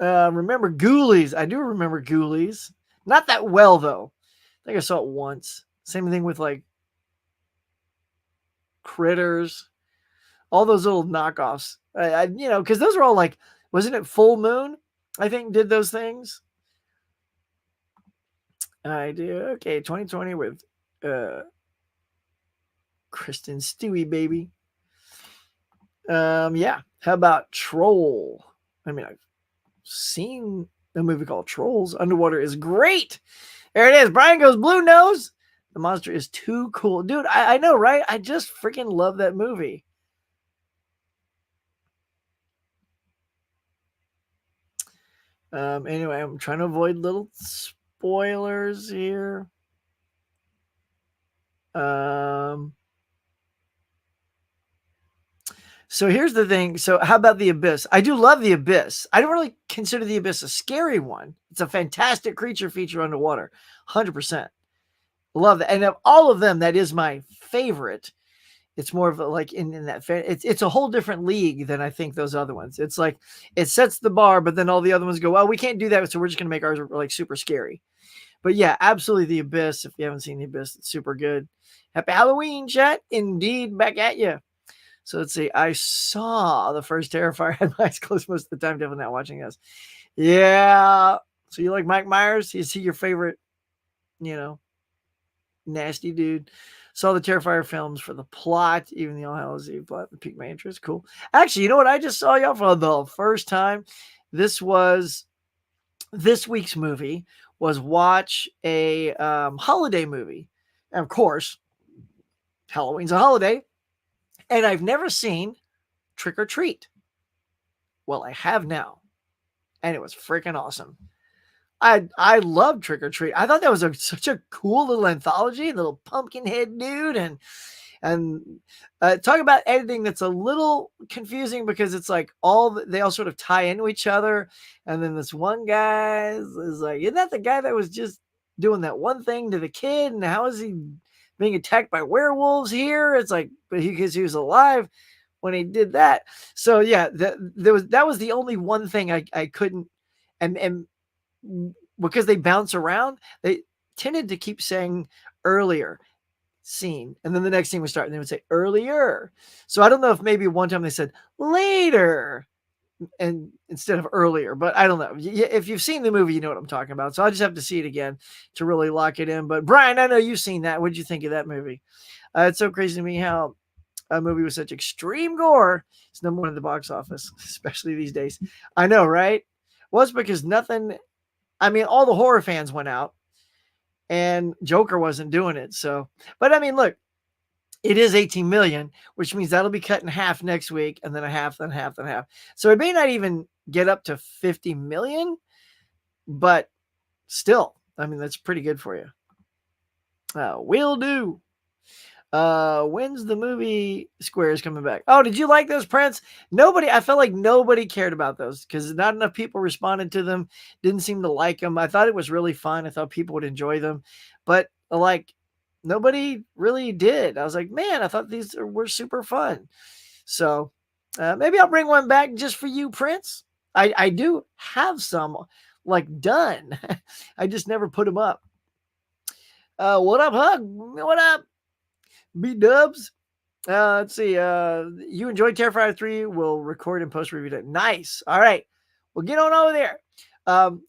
Remember Ghoulies? I do remember Ghoulies. Not that well though. I think I saw it once. Same thing with like Critters, all those little knockoffs. Because those were all like, wasn't it Full Moon? I think did those things. I do. Okay, 2020 with uh Kristen Stewie, baby. Yeah. How about Troll? I mean, I've seen a movie called Trolls. Underwater is great. There it is. Brian goes blue nose. The monster is too cool. Dude, I know, right? I just freaking love that movie. Anyway, I'm trying to avoid little spoilers here. So here's the thing. So how about The Abyss? I do love The Abyss. I don't really consider The Abyss a scary one. It's a fantastic creature feature underwater. 100%. Love that. And of all of them, that is my favorite. It's more of a, like in that it's a whole different league than I think those other ones. It's like it sets the bar, but then all the other ones go, well, we can't do that, so we're just gonna make ours like super scary. But yeah, absolutely The Abyss. If you haven't seen The Abyss, it's super good. Happy Halloween, chat. Indeed, back at you. So let's see. I saw the first Terrifier. Had my eyes closed most of the time. Definitely not watching us. Yeah. So you like Mike Myers? Is he your favorite? You know, nasty dude. Saw the Terrifier films for the plot, even the All Hallows Eve plot that piqued my interest. Cool. Actually, you know what? I just saw y'all for the first time. This was this week's movie was watch a holiday movie. And of course, Halloween's a holiday. And I've never seen Trick or Treat. Well, I have now. And it was freaking awesome. I love Trick or Treat. I thought that was such a cool little anthology, little pumpkin head dude, and talk about editing that's a little confusing because it's like they all sort of tie into each other, and then this one guy is like, isn't that the guy that was just doing that one thing to the kid, and how is he being attacked by werewolves here? It's like, but because he was alive when he did that. So yeah, that was the only one thing I couldn't, and because they bounce around, they tended to keep saying earlier scene, and then the next scene would start and they would say earlier. So I don't know if maybe one time they said later and instead of earlier, but I don't know. If you've seen the movie, you know what I'm talking about. So I just have to see it again to really lock it in. But Brian, I know you've seen that. What did you think of that movie? It's so crazy to me how a movie with such extreme gore is number one at the box office, especially these days. I know, right? Well, it's because nothing. I mean, all the horror fans went out and Joker wasn't doing it. So, but I mean, look, it is 18 million, which means that'll be cut in half next week and then a half, then half, then half. So it may not even get up to 50 million, but still, I mean, that's pretty good for you. Will do. When's the movie Squares coming back? Oh, did you like those, Prince? I felt like nobody cared about those because not enough people responded to them. Didn't seem to like them. I thought it was really fun. I thought people would enjoy them, but like nobody really did. I was like, man, I thought these were super fun. So Maybe I'll bring one back just for you, Prince. I do have some like done. I just never put them up. What up, Hug? What up, B Dubs? Let's see. You enjoyed Terrifier 3. We'll record and post review that. Nice. All right. Well, get on over there.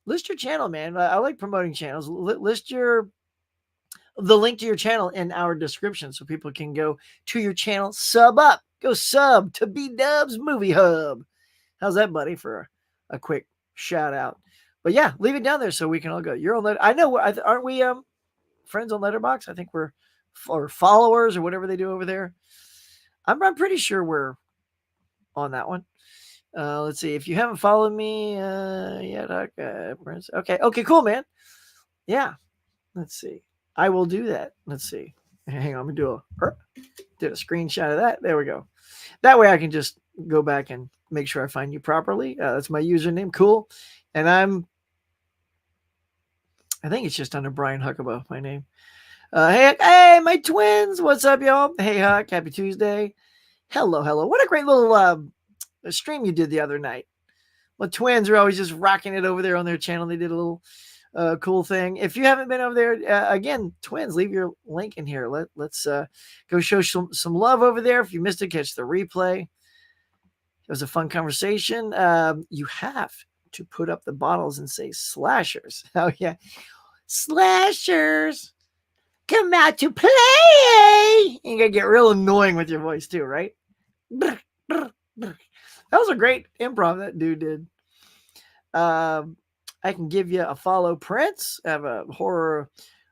List your channel, man. I like promoting channels. List the link to your channel in our description so people can go to your channel, sub up. Go sub to B Dubs Movie Hub. How's that, buddy, for a quick shout out? But yeah, leave it down there so we can all go. You're on I know, aren't we friends on Letterboxd? I think we're or followers or whatever they do over there. I'm pretty sure we're on that one. Let's see. If you haven't followed me yet, okay, cool, man. Yeah. Let's see. I will do that. Let's see. Hang on, I'm gonna did a screenshot of that. There we go. That way I can just go back and make sure I find you properly. That's my username. Cool. And I think it's just under Brian Huckabee, my name. Hey, my twins. What's up, y'all? Hey, Huck. Happy Tuesday. Hello. What a great little stream you did the other night. Well, twins are always just rocking it over there on their channel. They did a little cool thing. If you haven't been over there, again, twins, leave your link in here. Let's go show some love over there. If you missed it, catch the replay. It was a fun conversation. You have to put up the bottles and say slashers. Oh, yeah. Slashers. Come out to play. You're going to get real annoying with your voice too, right? That was a great improv that dude did. I can give you a follow, Prince. I have a horror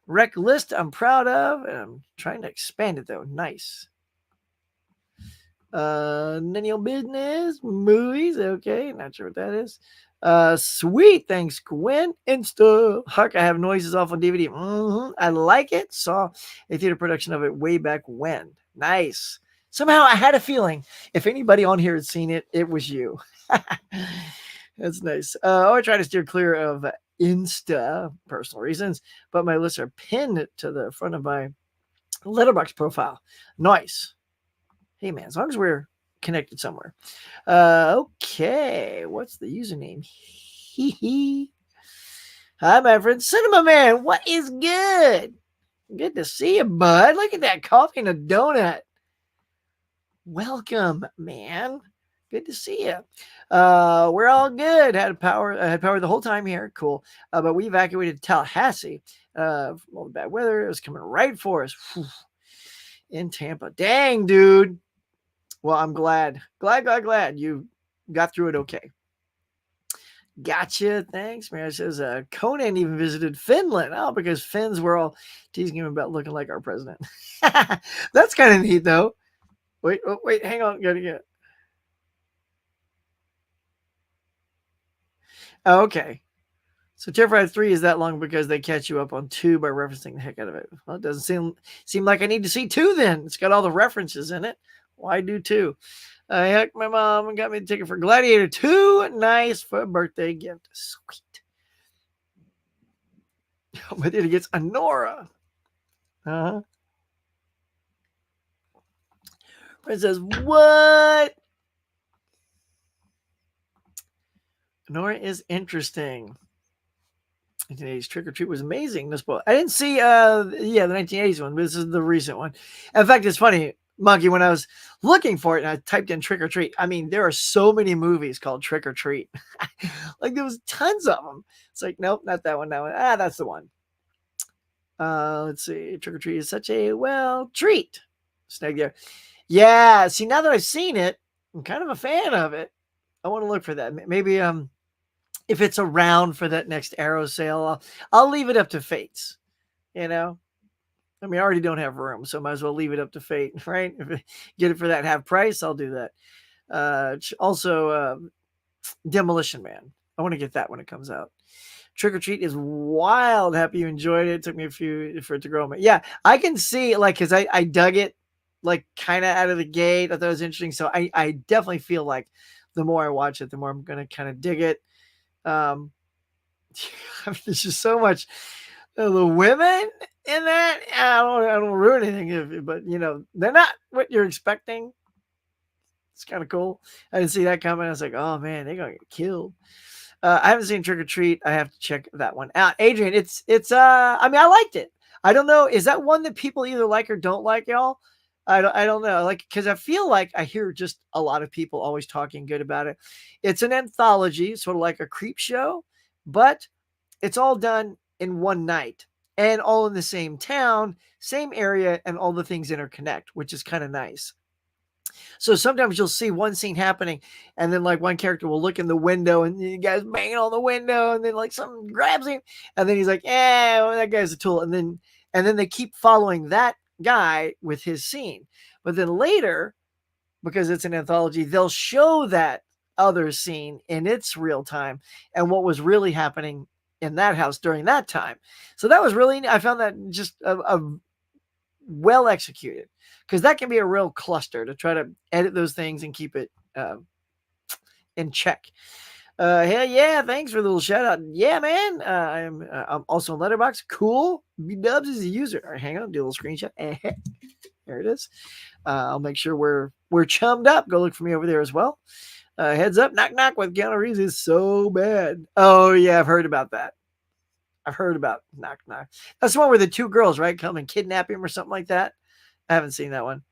rec list I'm proud of, and I'm trying to expand it, though. Nice. None of your business. Movies. Okay, not sure what that is. Sweet. Thanks, Gwen. Insta. Huck, I have Noises off on DVD. I like it. Saw a theater production of it way back when. Nice. Somehow I had a feeling if anybody on here had seen it, it was you. That's nice. I try to steer clear of Insta, personal reasons, but my lists are pinned to the front of my Letterboxd profile. Nice. Hey, man, as long as we're connected somewhere. Okay, what's the username? Hi, my friend. Cinema Man, what is good? Good to see you, bud. Look at that coffee and a donut. Welcome, man. Good to see you. We're all good. Had power the whole time here. Cool. But we evacuated Tallahassee from all the bad weather. It was coming right for us. Whew. In Tampa. Dang, dude. Well, I'm glad you got through it okay. Gotcha. Thanks, man. It says Conan even visited Finland. Oh, because Finns were all teasing him about looking like our president. That's kind of neat, though. Wait, hang on. Gotta get. Oh, okay. So Terrifier 3 is that long because they catch you up on 2 by referencing the heck out of it. Well, it doesn't seem like I need to see 2 then. It's got all the references in it. Why do 2? Heck, my mom got me a ticket for Gladiator 2. Nice for a birthday gift. Sweet. My theater gets Honora. Uh-huh. It says, what? Honora is interesting. 1980s Trick or Treat was amazing. I didn't see the 1980s one, but this is the recent one. In fact, it's funny, Monkey, when I was looking for it and I typed in Trick or Treat, I mean, there are so many movies called Trick or Treat. Like, there was tons of them. It's like, nope, not that one. That's the one. Let's see. Trick or Treat is such a treat. Snag there. Yeah, see, now that I've seen it, I'm kind of a fan of it. I want to look for that. Maybe if it's around for that next Arrow sale, I'll leave it up to Fates. You know, I mean, I already don't have room, so I might as well leave it up to Fate, right? If I get it for that half price, I'll do that. Also, Demolition Man. I want to get that when it comes out. Trick or Treat is wild. Happy you enjoyed it. It took me a few for it to grow. Yeah, I can see, like, because I dug it, like, kind of out of the gate. I thought it was interesting. So I definitely feel like the more I watch it, the more I'm going to kind of dig it. I mean, there's just so much. The women in that, I don't ruin anything, but you know, they're not what you're expecting. It's kind of cool. I didn't see that coming. I was like, oh man, they're gonna get killed. I haven't seen Trick or Treat. I have to check that one out. Adrian, it's I mean, I liked it. I don't know. Is that one that people either like or don't like, y'all? I don't know. Like, because I feel like I hear just a lot of people always talking good about it. It's an anthology, sort of like a creep show, but it's all done in one night and all in the same town, same area, and all the things interconnect, which is kind of nice. So sometimes you'll see one scene happening, and then like one character will look in the window, and the guy's banging on the window, and then like something grabs him, and then he's like, "Yeah, well, that guy's a tool," and then they keep following that guy with his scene. But then later, because it's an anthology, they'll show that other scene in its real time and what was really happening in that house during that time. So that was really, I found that just a well executed, because that can be a real cluster to try to edit those things and keep it in check. Hell yeah, thanks for the little shout out. Yeah, man. I'm also on Letterboxd. Cool. B Dubs is a user. All right, hang on, do a little screenshot. There it is. I'll make sure we're chummed up. Go look for me over there as well. Heads up, Knock Knock with Keanu Reeves is so bad. Oh yeah, I've heard about that. I've heard about Knock Knock. That's the one where the two girls, right, come and kidnap him or something like that. I haven't seen that one.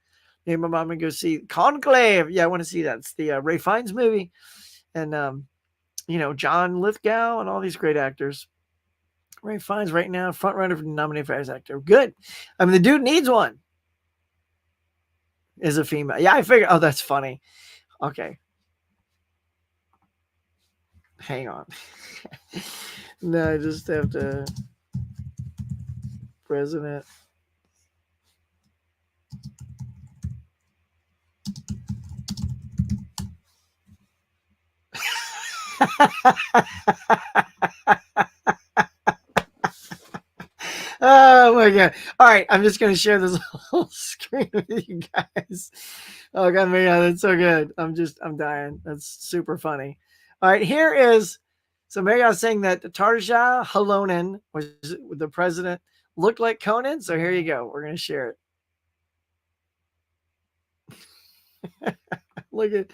Maybe my mom and go see Conclave. Yeah, I want to see that. It's the Ray Fiennes movie, and John Lithgow and all these great actors. Ray Fiennes right now front runner for nominated for Best Actor. Good. I mean, the dude needs one. Is a female. Yeah, I figure. Oh, that's funny. Okay. Hang on. No, I just have to. President. Oh my god. All right, I'm just gonna share this whole screen with you guys. Oh god, man, that's so good. I'm dying. That's super funny. All right, here is so Mary was saying that Tarja Halonen was the president, looked like Conan. So here you go. We're gonna share it. look at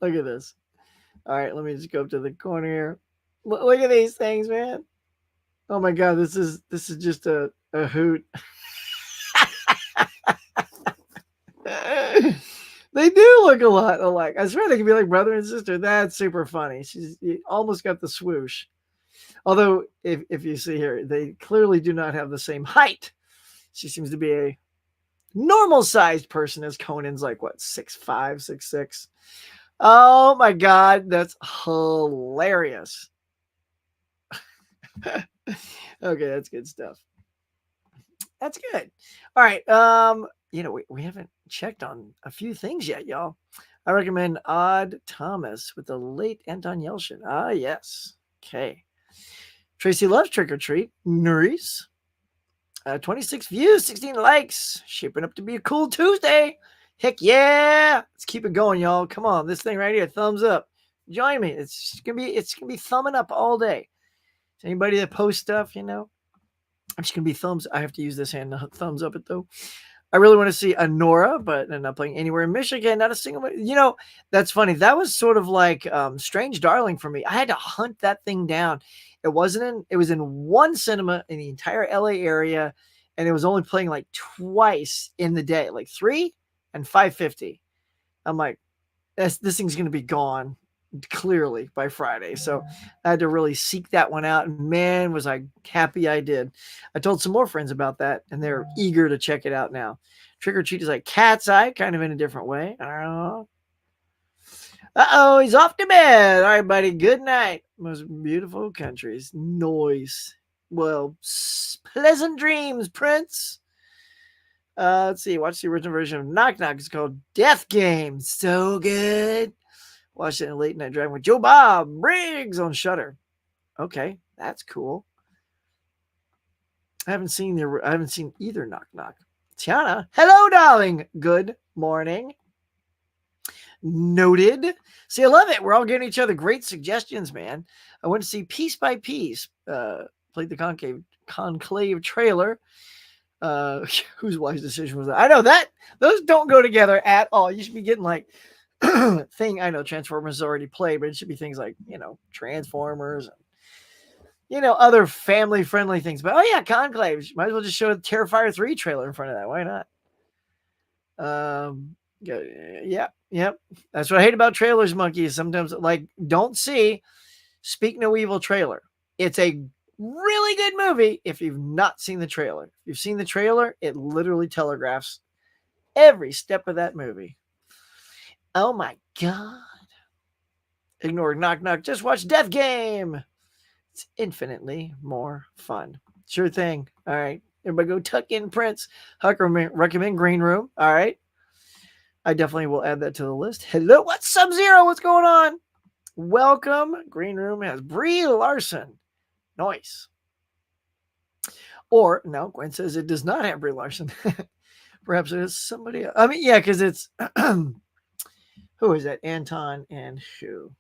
this. All right, let me just go up to the corner here. Look at these things, man. Oh my god, this is just a hoot. They do look a lot alike. I swear they could be like brother and sister. That's super funny. She's almost got the swoosh. Although, if you see here, they clearly do not have the same height. She seems to be a normal sized person, as Conan's like, what, 6'5", 6'6". Oh my god, that's hilarious. Okay, that's good stuff. That's good. All right. We haven't checked on a few things yet, y'all. I recommend Odd Thomas with the late Anton Yelchin. Ah, yes. Okay. Tracy loves Trick or Treat. Nice. 26 views, 16 likes. Shaping up to be a cool Tuesday. Heck yeah. Let's keep it going, y'all. Come on. This thing right here. Thumbs up. Join me. It's gonna be thumbing up all day. Anybody that posts stuff, I'm just gonna be thumbs. I have to use this hand to thumbs up it though. I really want to see a Nora, but they're not playing anywhere in Michigan. Not a single one. That's funny. That was sort of like Strange Darling for me. I had to hunt that thing down. It was in one cinema in the entire LA area, and it was only playing like twice in the day, like 3 and 5:50. I'm like, this thing's gonna be gone clearly by Friday. So I had to really seek that one out. And man, was I happy I did. I told some more friends about that, and they're eager to check it out now. Trick or Treat is like Cat's Eye, kind of in a different way. Uh-oh, he's off to bed. All right, buddy. Good night. Most beautiful countries. Noise. Well, pleasant dreams, Prince. Let's see. Watch the original version of Knock Knock. It's called Death Game. So good. Watched it in a late night driving with Joe Bob Briggs on Shudder. Okay, that's cool. I haven't seen either Knock Knock. Tiana, hello, darling. Good morning. Noted. See, I love it. We're all giving each other great suggestions, man. I went to see Piece by Piece. Played the Conclave trailer. Whose wise decision was that? I know that those don't go together at all. You should be getting like thing. I know Transformers is already played, but it should be things like, Transformers, other family friendly things. But Conclave. Might as well just show a Terrifier 3 trailer in front of that. Why not? Yeah, yep. That's what I hate about trailers, monkeys. Sometimes, don't see Speak No Evil trailer. It's a really good movie if you've not seen the trailer. If you've seen the trailer, it literally telegraphs every step of that movie. Oh my God. Ignore Knock Knock. Just watch Death Game. It's infinitely more fun. Sure thing. All right. Everybody go tuck in Prince. Huck recommend Green Room. All right. I definitely will add that to the list. Hello. What's Sub-Zero? What's going on? Welcome. Green Room has Brie Larson. Nice. Or, no, Gwen says it does not have Brie Larson. Perhaps it is somebody else. I mean, yeah, because it's... who is that? Anton and who?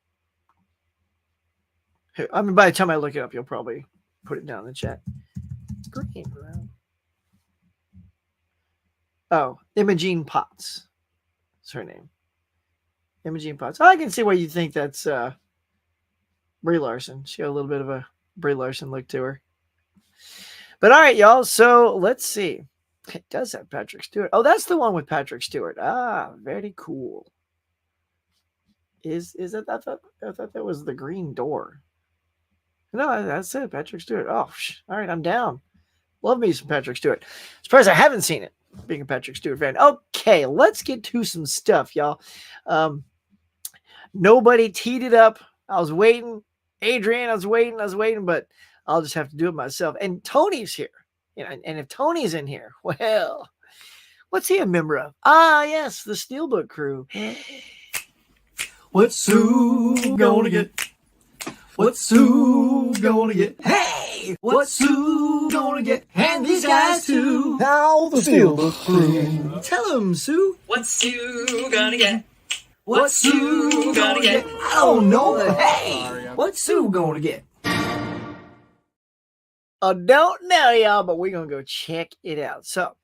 I mean, by the time I look it up, you'll probably put it down in the chat. Green Room. Oh, Imogene Potts. That's her name. Imogene Potts. Oh, I can see why you think that's Brie Larson. She got a little bit of a Brie Larson look to her. But all right, y'all. So let's see. It does have Patrick Stewart. Oh, that's the one with Patrick Stewart. Ah, very cool. Is that? I thought that was the Green Door. No, that's it. Patrick Stewart. Oh, all right. I'm down. Love me some Patrick Stewart. Surprised I haven't seen it. Being a Patrick Stewart fan. Okay, let's get to some stuff, y'all. Nobody teed it up. I was waiting. Adrian, I was waiting, but I'll just have to do it myself. And Tony's here. And if Tony's in here, well, what's he a member of? Ah, yes, the Steelbook crew. What's Sue gonna get? What's Sue gonna get? Hey! What's Sue gonna get? And these guys too. Now the Steelbook crew. Tell him, Sue. What's Sue gonna get? What's Sue gonna get? I don't know, but hey! What's Sue gonna get? I don't know, y'all, but we're gonna go check it out. So,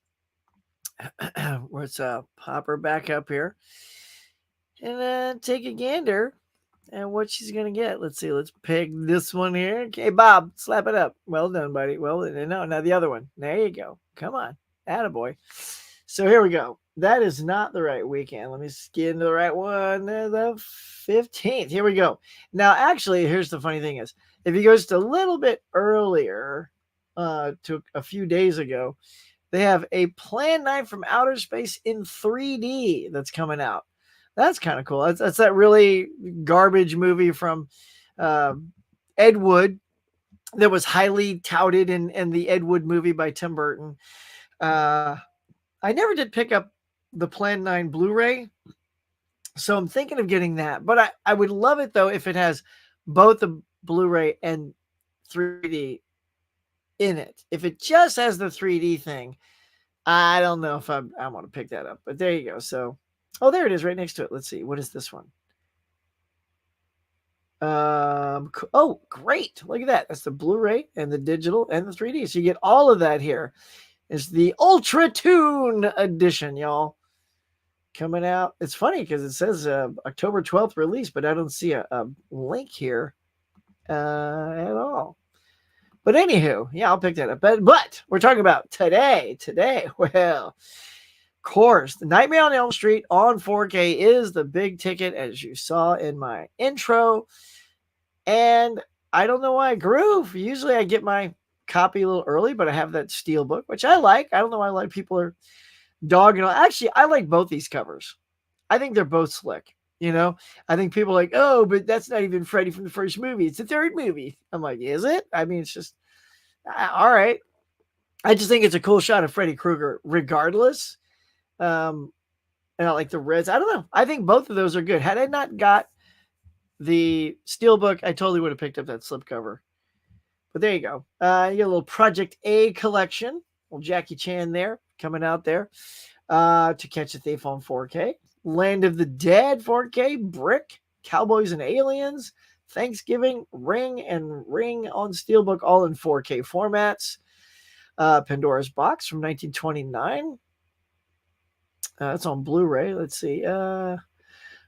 let's pop her back up here and take a gander at what she's gonna get. Let's see. Let's pick this one here. Okay, Bob, slap it up. Well done, buddy. Well, no, now the other one. There you go. Come on, attaboy. So here we go. That is not the right weekend. Let me get into the right one. The 15th. Here we go. Now, actually, here's the funny thing is, if he goes just a little bit earlier, to a few days ago, they have a Plan 9 from Outer Space in 3D that's coming out. That's kind of cool. That's that really garbage movie from Ed Wood that was highly touted in the Ed Wood movie by Tim Burton. I never did pick up the Plan 9 Blu-ray, so I'm thinking of getting that. But I would love it, though, if it has both the Blu-ray and 3D in it. If it just has the 3D thing, I don't know if I want to pick that up. But there you go. So, oh, there it is right next to it. Let's see. What is this one? Oh, great. Look at that. That's the Blu-ray and the digital and the 3D. So you get all of that here. It's the Ultra Tune edition, y'all. Coming out. It's funny because it says October 12th release, but I don't see a link here at all. But anywho, yeah, I'll pick that up. But we're talking about today. Well, of course, The Nightmare on Elm Street on 4K is the big ticket, as you saw in my intro. And I don't know why Groove. Usually I get my copy a little early, but I have that Steelbook, which I like. I don't know why a lot of people are dogging on. Actually, I like both these covers. I think they're both slick. I think people are like, oh, but that's not even Freddy from the first movie. It's the third movie. I'm like, is it? I mean, it's just, all right. I just think it's a cool shot of Freddy Krueger regardless. And I like the reds. I don't know. I think both of those are good. Had I not got the Steelbook, I totally would have picked up that slipcover. But there you go. You get a little Project A collection. Little Jackie Chan there, coming out there. To Catch a Thief on 4K. Land of the Dead 4K. Brick. Cowboys and Aliens. Thanksgiving. Ring and Ring on Steelbook, all in 4K formats. Pandora's Box from 1929. It's on Blu-ray. Let's see.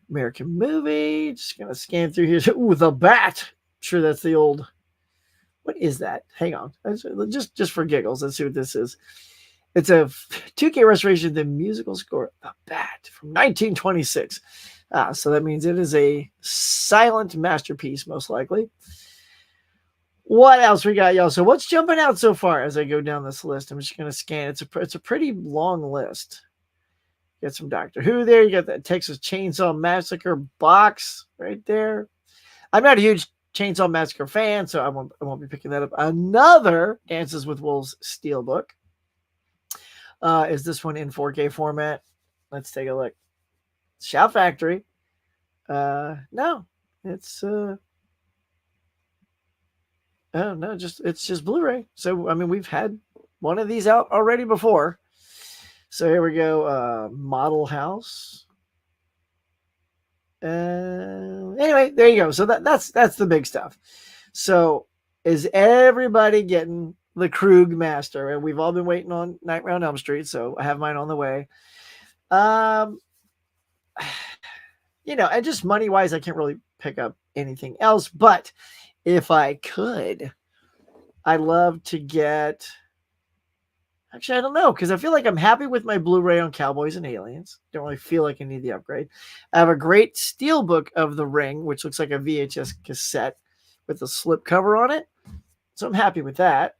American movie. Just gonna scan through here. Ooh, the bat. Sure, that's the old. What is that? Hang on. Just for giggles. Let's see what this is. It's a 2K restoration of the musical score, The Bat, from 1926. So that means it is a silent masterpiece, most likely. What else we got, y'all? So what's jumping out so far as I go down this list? I'm just going to scan. It's a pretty long list. Get some Doctor Who there. You got that Texas Chainsaw Massacre box right there. I'm not a huge Chainsaw Massacre fan, so I won't be picking that up. Another Dances with Wolves steelbook. Is this one in 4K format? Let's take a look. Shout Factory. No, it's oh no, it's just Blu-ray. So I mean, we've had one of these out already before. So here we go. Model House. Anyway, there you go. So that's the big stuff. So is everybody getting the Krug Master? And we've all been waiting on Nightmare on Elm Street, so I have mine on the way. And just money wise, I can't really pick up anything else. But if I could, I'd love to get. Actually, I don't know, because I feel like I'm happy with my Blu-ray on Cowboys and Aliens. Don't really feel like I need the upgrade. I have a great steelbook of The Ring, which looks like a VHS cassette with a slip cover on it. So I'm happy with that.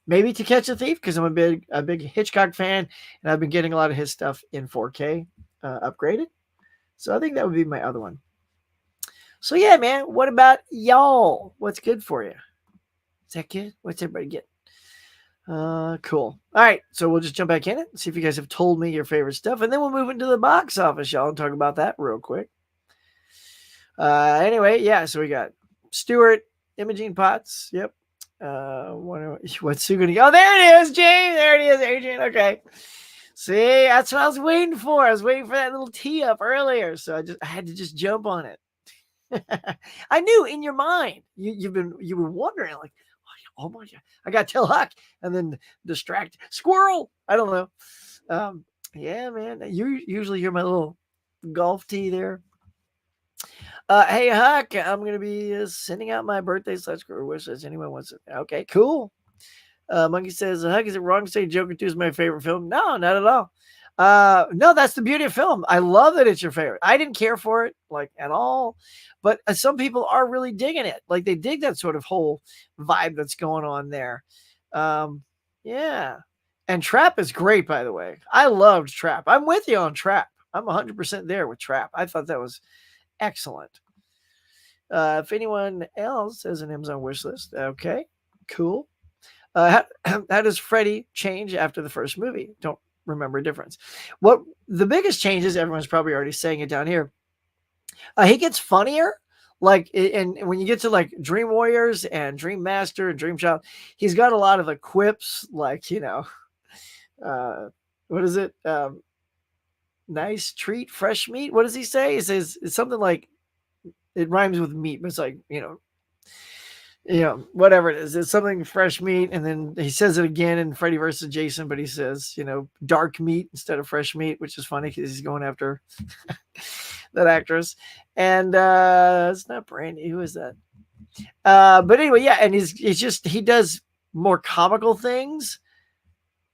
Maybe To Catch a Thief, because I'm a big Hitchcock fan, and I've been getting a lot of his stuff in 4K upgraded. So I think that would be my other one. So yeah, man, what about y'all? What's good for you? Is that good? What's everybody getting? Cool. All right, so we'll just jump back in it and see if you guys have told me your favorite stuff, and then we'll move into the box office, y'all, and talk about that real quick. Anyway, yeah, so we got Stuart, Imogene Potts. Yep. What's Sue gonna go? Oh, there it is, James. There it is, Adrian. Okay. See, that's what I was waiting for. I was waiting for that little tee up earlier, so I had to just jump on it. I knew in your mind you were wondering, like, oh my god, I gotta tell Huck, and then distract squirrel. I don't know. Yeah, man. You usually hear my little golf tee there. Hey Huck, I'm gonna be sending out my birthday / career wishes. Anyone wants it? Okay, cool. Monkey says, Huck, is it wrong to say Joker 2 is my favorite film? No, not at all. No, that's the beauty of film. I love that it's your favorite. I didn't care for it like at all, but some people are really digging it. Like they dig that sort of whole vibe that's going on there. Yeah. And Trap is great, by the way. I loved Trap. I'm with you on Trap. I'm 100% there with Trap. I thought that was excellent. If anyone else has an Amazon wish list, okay, cool. How does Freddy change after the first movie? Don't remember a difference. What the biggest change is, everyone's probably already saying it down here. He gets funnier. Like, and when you get to like Dream Warriors and Dream Master and Dream Child, he's got a lot of the quips, like, what is it? Nice treat, fresh meat. What does he say? He says it's something like, it rhymes with meat, but it's like, whatever it is, it's something fresh meat. And then he says it again in Freddy versus Jason, but he says, dark meat instead of fresh meat, which is funny because he's going after that actress. And it's not Brandy. Who is that? But anyway, yeah. And he does more comical things,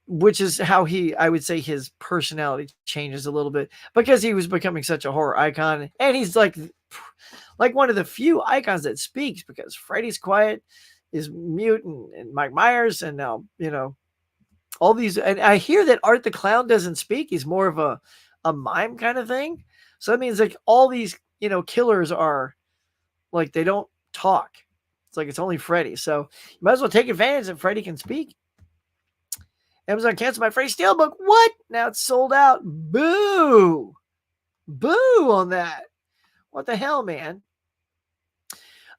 which is how I would say his personality changes a little bit, because he was becoming such a horror icon. And he's like one of the few icons that speaks, because Freddy's quiet, is mute, and Mike Myers, and now, all these. And I hear that Art the Clown doesn't speak. He's more of a mime kind of thing. So that means like all these, killers are like, they don't talk. It's like, it's only Freddy. So you might as well take advantage that Freddy can speak. Amazon canceled my Freddy Steelbook. What? Now it's sold out. Boo. Boo on that. What the hell, man?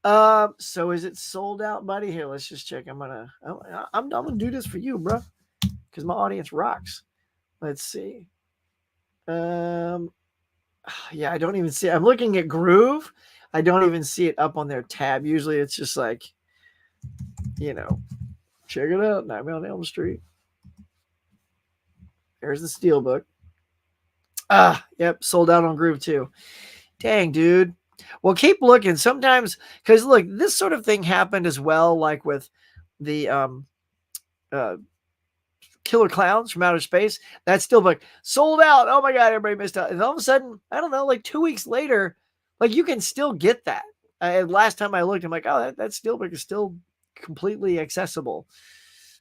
So is it sold out, buddy? Here, let's just check. I'm gonna do this for you, bro, because my audience rocks. Let's see. Yeah, I don't even see it. I'm looking at Groove. I don't even see it up on their tab. Usually it's just like, check it out. Nightmare on Elm Street. There's the Steelbook. Yep, sold out on Groove too. Dang, dude. Well, keep looking. Sometimes, because look, this sort of thing happened as well, like with the uh, Killer Clowns from Outer Space. That's still like sold out. Oh my god, everybody missed out. And all of a sudden, I don't know, like 2 weeks later, like you can still get that. Last time I looked, I'm like, oh, that's still like still completely accessible.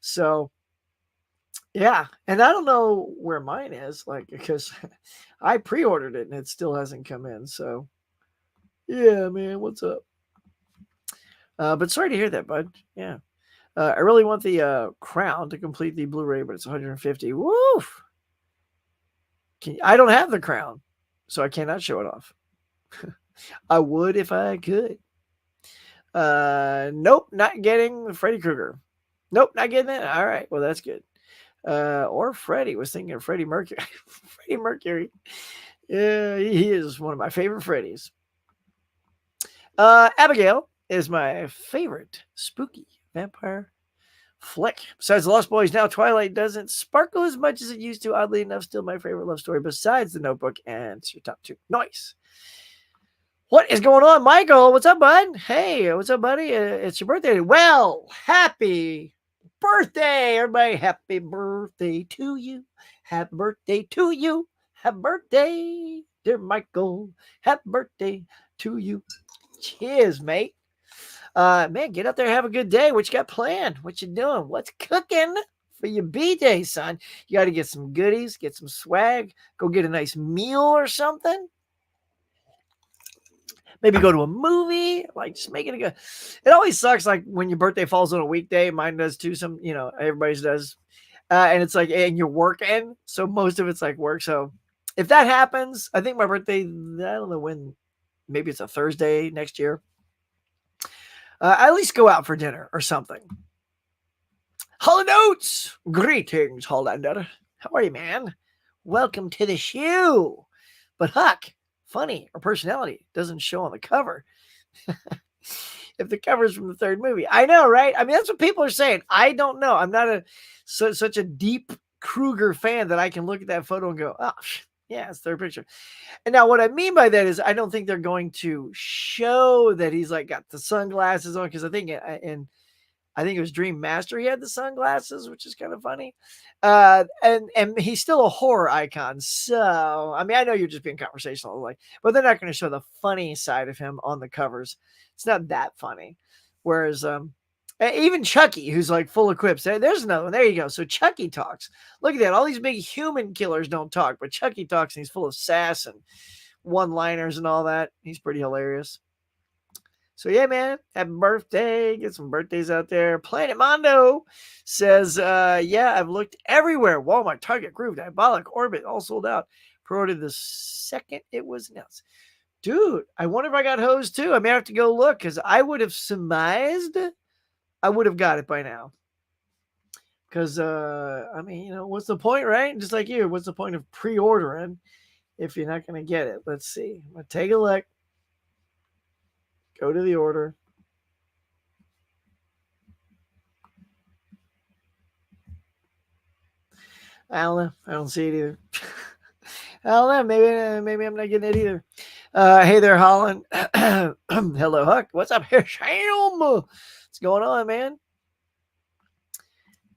So yeah, and I don't know where mine is, like because I pre-ordered it and it still hasn't come in. So yeah, man, what's up? But sorry to hear that, bud. Yeah. I really want the Crown to complete the Blu-ray, but it's 150. Woof. I don't have the Crown, so I cannot show it off. I would if I could. Nope, not getting Freddy Krueger. Nope, not getting that. All right, well that's good. Or Freddy. Was thinking of Freddie Mercury. Freddie Mercury. Yeah, he is one of my favorite Freddys. Abigail is my favorite spooky vampire flick. Besides The Lost Boys, now Twilight doesn't sparkle as much as it used to. Oddly enough, still my favorite love story besides The Notebook, and it's your top two. Nice. What is going on, Michael? What's up, bud? Hey, what's up, buddy? It's your birthday. Well, happy birthday, everybody. Happy birthday to you. Happy birthday to you. Happy birthday, dear Michael. Happy birthday to you. Cheers, mate. Man, get out there, have a good day. What you got planned? What you doing? What's cooking for your B-day, son? You got to get some goodies, get some swag, go get a nice meal or something. Maybe go to a movie, like just make it a good. It always sucks, like when your birthday falls on a weekday. Mine does too. Everybody's does, and it's like, and you're working, so most of it's like work. So if that happens, I think my birthday. I don't know when. Maybe it's a Thursday next year. At least go out for dinner or something. Holland Oates, greetings, Hollander. How are you, man? Welcome to the show. But Huck, funny or personality doesn't show on the cover. If the cover's from the third movie, I know, right? I mean, that's what people are saying. I don't know. I'm not such a deep Krueger fan that I can look at that photo and go, oh, yeah, it's third picture. And now what I mean by that is I don't think they're going to show that he's like got the sunglasses on, because I think it was Dream Master he had the sunglasses, which is kind of funny. And he's still a horror icon. So I mean, I know you're just being conversational, like, but they're not going to show the funny side of him on the covers. It's not that funny. Whereas even Chucky, who's like full of quips. There's another one. There you go. So Chucky talks. Look at that. All these big human killers don't talk, but Chucky talks, and he's full of sass and one-liners and all that. He's pretty hilarious. So yeah, man, happy birthday. Get some birthdays out there. Planet Mondo says, yeah, I've looked everywhere. Walmart, Target, Groove, Diabolic, Orbit, all sold out. Pre-ordered the second it was announced. Dude, I wonder if I got hosed too. I may have to go look, because I would have surmised I would have got it by now. Because, I mean, what's the point, right? Just like you, what's the point of pre-ordering if you're not going to get it? Let's see. I'm going to take a look. Go to the order. I don't know. I don't see it either. I don't know. Maybe I'm not getting it either. Hey there, Holland. Hello, Huck. What's up here, Sam? What's going on, man?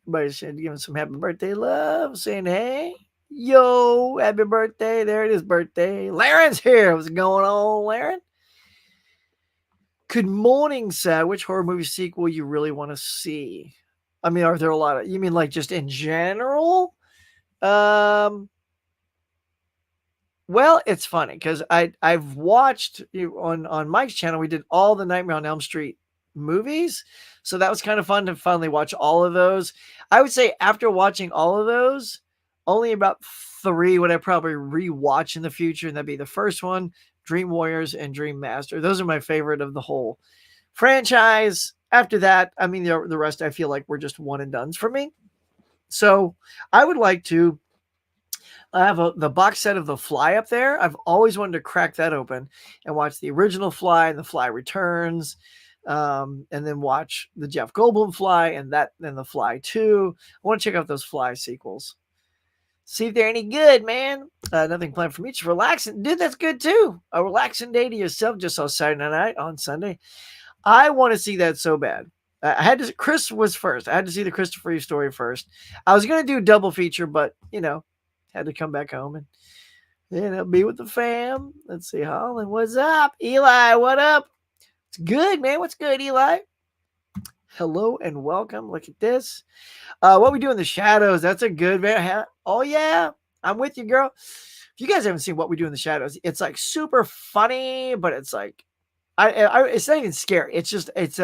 Everybody's giving some happy birthday love, saying, hey, yo, happy birthday. There it is, birthday. Laren's here. What's going on, Laren? Good morning, Sal. Which horror movie sequel you really want to see? I mean, are there a lot of, you mean like just in general? Well, it's funny because I've watched on Mike's channel. We did all the Nightmare on Elm Street movies, so that was kind of fun to finally watch all of those. I would say after watching all of those, only about 3 would I probably rewatch in the future, and that'd be the first one, Dream Warriors and Dream Master. Those are my favorite of the whole franchise. After that, I mean, the rest I feel like were just one and dones for me. So I would like to have the box set of The Fly up there. I've always wanted to crack that open and watch the original Fly and The Fly Returns, and then watch the Jeff Goldblum Fly and The Fly 2. I want to check out those Fly sequels. See if they're any good, man. Nothing planned for me. Just relaxing. Dude, that's good too. A relaxing day to yourself. Just saw Saturday night on Sunday. I want to see that so bad. I had to. Chris was first. I had to see the Christopher Reeve story first. I was gonna do double feature, but had to come back home and be with the fam. Let's see, Holland, what's up? Eli, what up? It's good, man. What's good, Eli? Hello and welcome. Look at this. What we do in the shadows. That's a good man. Oh yeah, I'm with you, girl. If you guys haven't seen What We Do in the Shadows, it's like super funny, but it's like it's not even scary. It's just it's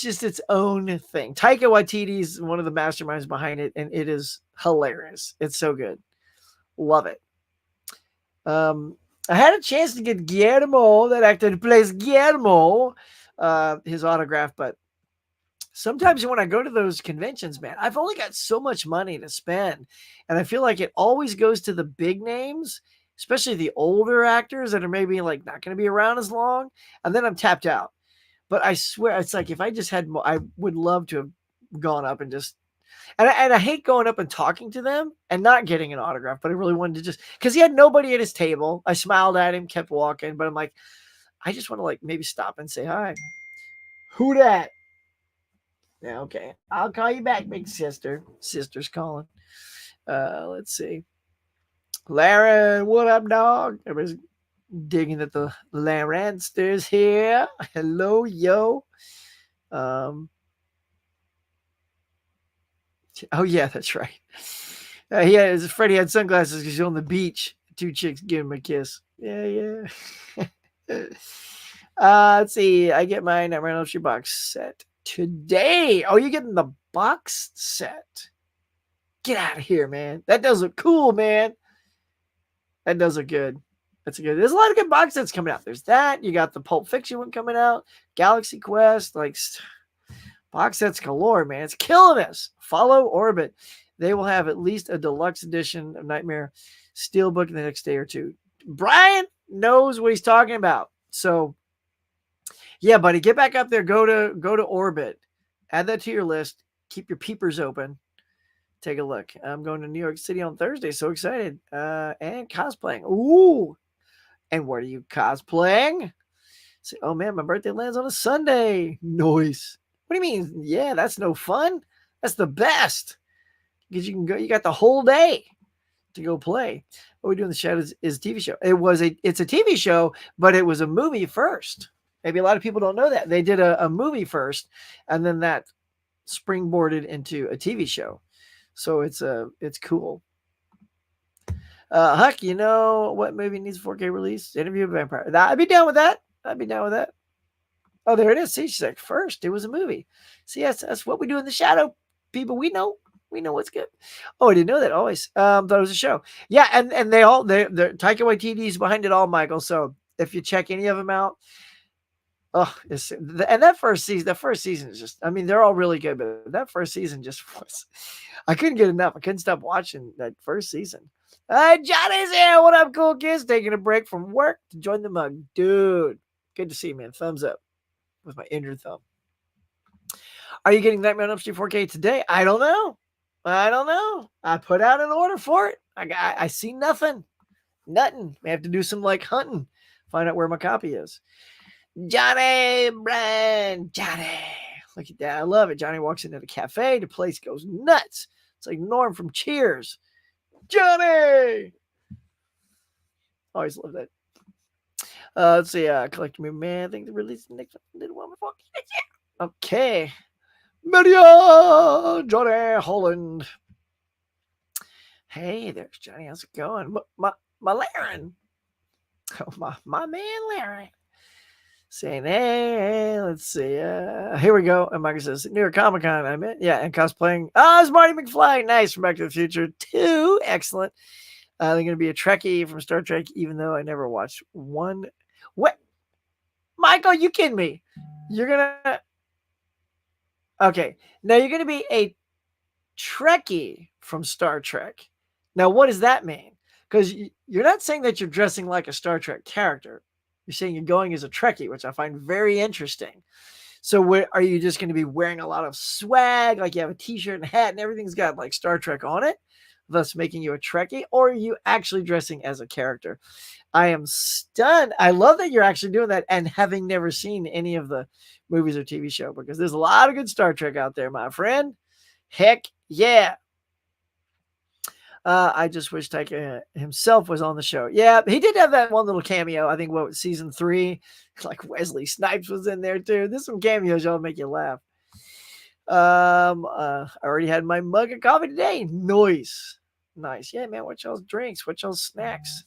just its own thing. Taika Waititi's one of the masterminds behind it, and it is hilarious. It's so good. Love it. I had a chance to get Guillermo, that actor who plays Guillermo, his autograph, but sometimes when I go to those conventions, man, I've only got so much money to spend. And I feel like it always goes to the big names, especially the older actors that are maybe like not going to be around as long. And then I'm tapped out. But I swear, it's like if I just had more, I would love to have gone up and just, and I hate going up and talking to them and not getting an autograph, but I really wanted to just, because he had nobody at his table. I smiled at him, kept walking, but I'm like, I just want to like maybe stop and say hi. Who that? Yeah, okay. I'll call you back, big sister. Sister's calling. Let's see. Laren, what up, dog? Everybody's digging at the Laransters here. Hello, yo. Oh yeah, that's right. Freddie had sunglasses because he's on the beach. Two chicks give him a kiss. Yeah. Let's see. I get my Nightmare on Elm Street box set today. Oh, you're getting the box set. Get out of here, man. That does look cool, man. That does look good. That's good. There's a lot of good box sets coming out. There's that. You got the Pulp Fiction one coming out. Galaxy Quest. Like, box sets galore, man. It's killing us. Follow Orbit. They will have at least a deluxe edition of Nightmare Steelbook in the next day or two. Brian knows what he's talking about. So, yeah, buddy, get back up there. Go to Orbit. Add that to your list. Keep your peepers open. Take a look. I'm going to New York City on Thursday. So excited. And cosplaying. Ooh. And what are you cosplaying? Say, oh man, my birthday lands on a Sunday. Nice. What do you mean? Yeah, that's no fun. That's the best. Because you can go, you got the whole day to go play. What we do in the shadows is a TV show. It's a TV show, but it was a movie first. Maybe a lot of people don't know that. They did a movie first, and then that springboarded into a TV show. So it's cool. Huck, you know what movie needs a 4K release? Interview with a Vampire. I'd be down with that. Oh, there it is. See, she's like, first, it was a movie. See, that's what we do in the shadow. People, we know what's good. Oh, I didn't know that. Always thought it was a show. Yeah, and they're Taika Waititi's behind it all, Michael. So if you check any of them out, and that first season is just, I mean, they're all really good, but that first season just was, I couldn't get enough. I couldn't stop watching that first season. Johnny's here. What up, cool kids? Taking a break from work to join the mug. Dude, good to see you, man. Thumbs up with my injured thumb. Are you getting Nightmare on Elm Street 4K today? I don't know. I put out an order for it. I see nothing. May have to do some like hunting. Find out where my copy is. Johnny, Brian, Johnny. Look at that. I love it. Johnny walks into the cafe. The place goes nuts. It's like Norm from Cheers. Johnny! Always love that. Let's see. Collector Movie Man. I think they released the next one. Okay. Media! Johnny Holland. Hey, there's Johnny. How's it going? My Laren. Oh, my man Larry. Saying, hey, let's see. Here we go. And Michael says, New York Comic Con, I meant. Yeah, and cosplaying. Oh, it's Marty McFly. Nice. From Back to the Future 2. Excellent. They're going to be a Trekkie from Star Trek, even though I never watched one. What? Michael, you kidding me? You're going to. Okay. Now you're going to be a Trekkie from Star Trek. Now, what does that mean? Because you're not saying that you're dressing like a Star Trek character. You're saying you're going as a Trekkie, which I find very interesting. So are you just going to be wearing a lot of swag, like you have a t-shirt and hat and everything's got like Star Trek on it, thus making you a Trekkie, or are you actually dressing as a character? I am stunned. I love that you're actually doing that and having never seen any of the movies or TV show, because there's a lot of good Star Trek out there, my friend. Heck yeah. I just wish Taika himself was on the show. Yeah, he did have that one little cameo. I think season 3, like Wesley Snipes was in there too. There's some cameos y'all make you laugh. I already had my mug of coffee today. Nice. Yeah, man. What y'all's drinks? What y'all's snacks?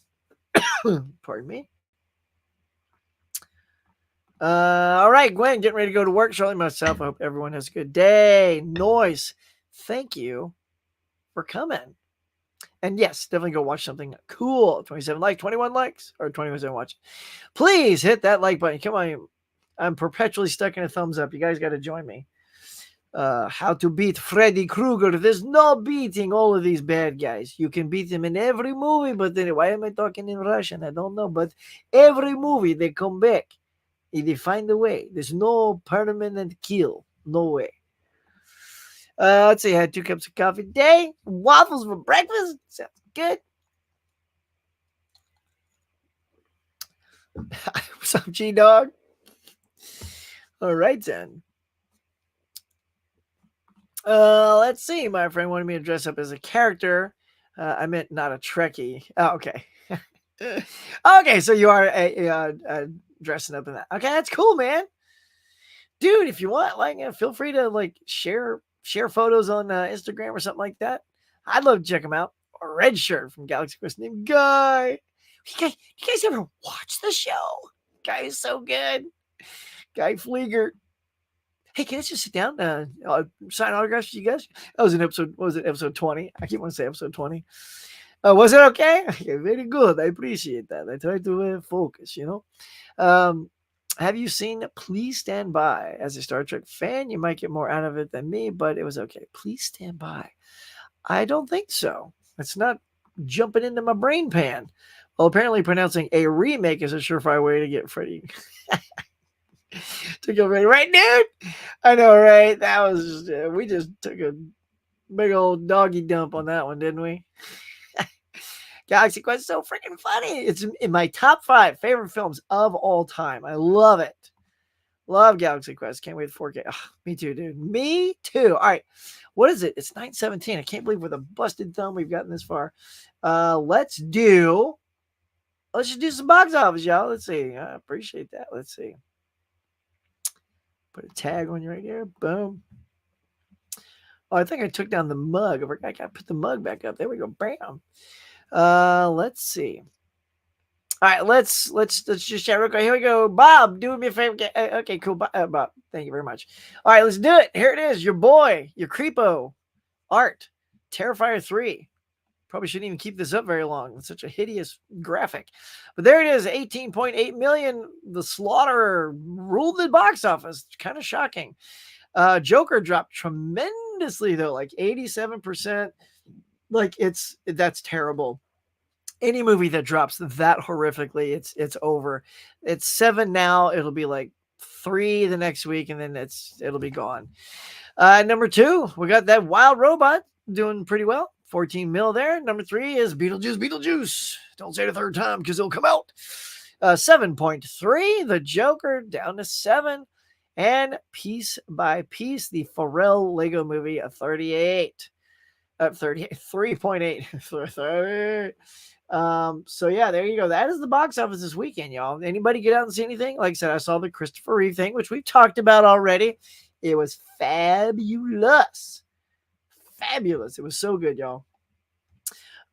Pardon me. All right, Gwen, getting ready to go to work shortly myself. I hope everyone has a good day. Noise. Thank you for coming. And yes, definitely go watch something cool. 27 likes, 21 likes, or 21 watching. Please hit that like button. Come on. I'm perpetually stuck in a thumbs up. You guys got to join me. How to beat Freddy Krueger. There's no beating all of these bad guys. You can beat them in every movie, but then why am I talking in Russian? I don't know. But every movie, they come back. They find a way. There's no permanent kill. No way. Let's see. I had 2 cups of coffee a day. Waffles for breakfast. Sounds good. What's up, G-Dog? All right, then. Let's see. My friend wanted me to dress up as a character. I meant not a Trekkie. Oh, okay. Okay, so you are dressing up in that. Okay, that's cool, man. Dude, if you want, like, feel free to like share photos on Instagram or something like that. I'd love to check them out. A red shirt from Galaxy Quest named Guy. You guys ever watch the show? Guy is so good. Guy Flieger. Hey, can I just sit down? Sign autographs for you guys? That was an episode. What was it? Episode 20. I keep wanting to say episode 20. Was it okay? Okay, very good. I appreciate that. I try to focus, Have you seen Please Stand By? As a Star Trek fan, you might get more out of it than me, but it was okay. Please Stand By. I don't think so. It's not jumping into my brain pan. Well, apparently pronouncing a remake is a surefire way to get Freddy to go Freddy. Right, dude? I know, right? That was just, we just took a big old doggy dump on that one, didn't we? Galaxy Quest is so freaking funny. It's in my top 5 favorite films of all time. I love it. Love Galaxy Quest. Can't wait for 4K. Oh, me too, dude. Me too. All right. What is it? It's 9:17. I can't believe with a busted thumb we've gotten this far. Let's just do some box office, y'all. Let's see. I appreciate that. Let's see. Put a tag on you right here. Boom. Oh, I think I took down the mug. I got to put the mug back up. There we go. Bam. Let's see. All right, let's just chat real quick. Here we go. Bob, do me a favor. Okay, cool. Bob, thank you very much. All right, let's do it. Here it is. Your boy, your creepo, Art, Terrifier 3. Probably shouldn't even keep this up very long. It's such a hideous graphic. But there it is, 18.8 million. The Slaughterer ruled the box office. Kind of shocking. Joker dropped tremendously, though, like 87%. Like, that's terrible. Any movie that drops that horrifically, it's over. It's 7 now. It'll be like 3 the next week, and then it'll be gone. Number 2, we got that Wild Robot doing pretty well. 14 mil there. Number 3 is Beetlejuice. Don't say it a third time because it'll come out. 7.3. The Joker down to 7. And Piece by Piece, the Pharrell Lego movie, a 38. 3.8. So yeah, there you go. That is the box office this weekend, y'all. Anybody get out and see anything? Like I said, I saw the Christopher Reeve thing, which we've talked about already. It was fabulous. It was so good, y'all.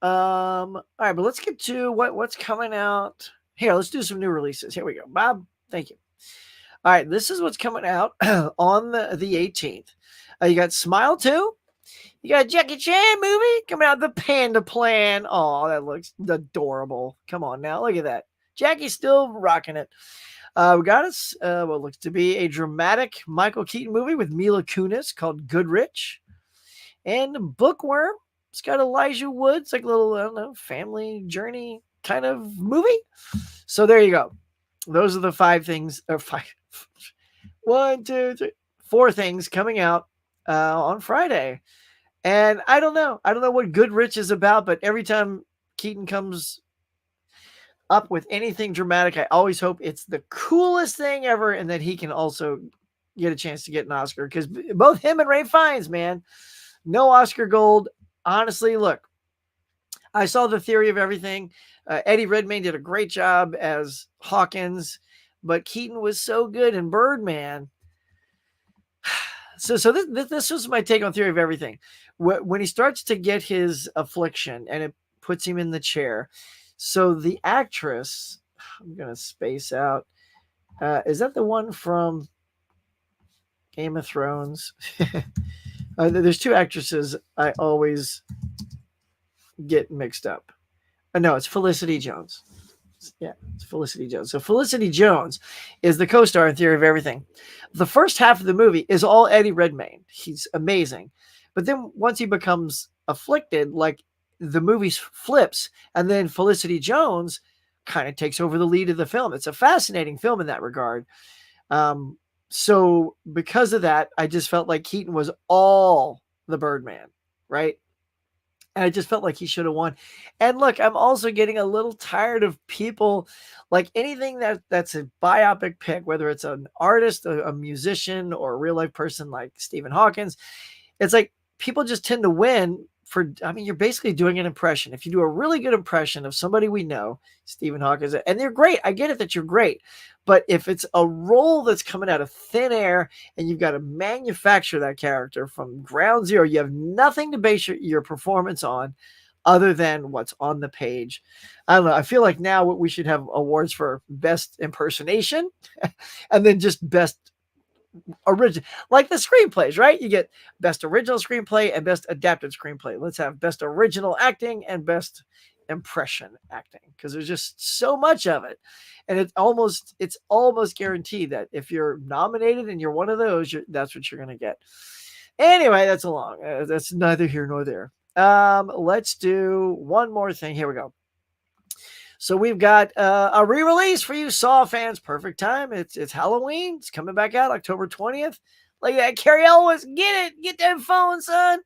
All right, but let's get to what's coming out. Here, let's do some new releases. Here we go. Bob, thank you. All right, this is what's coming out on the 18th. You got Smile 2. You got a Jackie Chan movie coming out, The Panda Plan. Oh, that looks adorable. Come on now, look at that. Jackie's still rocking it. We got us what looks to be a dramatic Michael Keaton movie with Mila Kunis called Goodrich. And Bookworm. It's got Elijah Wood. It's like a little, I don't know, family journey kind of movie. So there you go. Those are the 5 things. Or 5. 1, 2, 3, 4 things coming out on Friday. And I don't know. I don't know what Goodrich is about, but every time Keaton comes up with anything dramatic, I always hope it's the coolest thing ever and that he can also get a chance to get an Oscar, because both him and Ray Fiennes, man, no Oscar gold. Honestly, look, I saw The Theory of Everything. Eddie Redmayne did a great job as Hawkins, but Keaton was so good in Birdman. So this was my take on Theory of Everything. When he starts to get his affliction and it puts him in the chair, so the actress, I'm gonna space out. Is that the one from Game of Thrones? There's two actresses I always get mixed up. No, it's Felicity Jones. Yeah, it's Felicity Jones. So Felicity Jones is the co-star in Theory of Everything. The first half of the movie is all Eddie Redmayne. He's amazing. But then once he becomes afflicted, like, the movie flips, and then Felicity Jones kind of takes over the lead of the film. It's a fascinating film in that regard. So because of that, I just felt like Keaton was all the Birdman, right? And I just felt like he should have won. And look, I'm also getting a little tired of people, like, anything that's a biopic pick, whether it's an artist, a musician, or a real life person like Stephen Hawkins. It's like people just tend to win for, I mean, you're basically doing an impression. If you do a really good impression of somebody we know, Stephen Hawkins, and they're great, I get it that you're great. But if it's a role that's coming out of thin air and you've got to manufacture that character from ground zero, you have nothing to base your performance on other than what's on the page. I don't know. I feel like now we should have awards for best impersonation and then just best original, like the screenplays, right? You get best original screenplay and best adapted screenplay. Let's have best original acting and best impression acting, because there's just so much of it, and it's almost guaranteed that if you're nominated and you're one of those, that's what you're going to get. Anyway, that's neither here nor there. Let's do one more thing. Here we go. So we've got a re-release for you Saw fans. Perfect time. It's Halloween. It's coming back out October 20th. Like that, Carrie Elwes. Get that phone, son.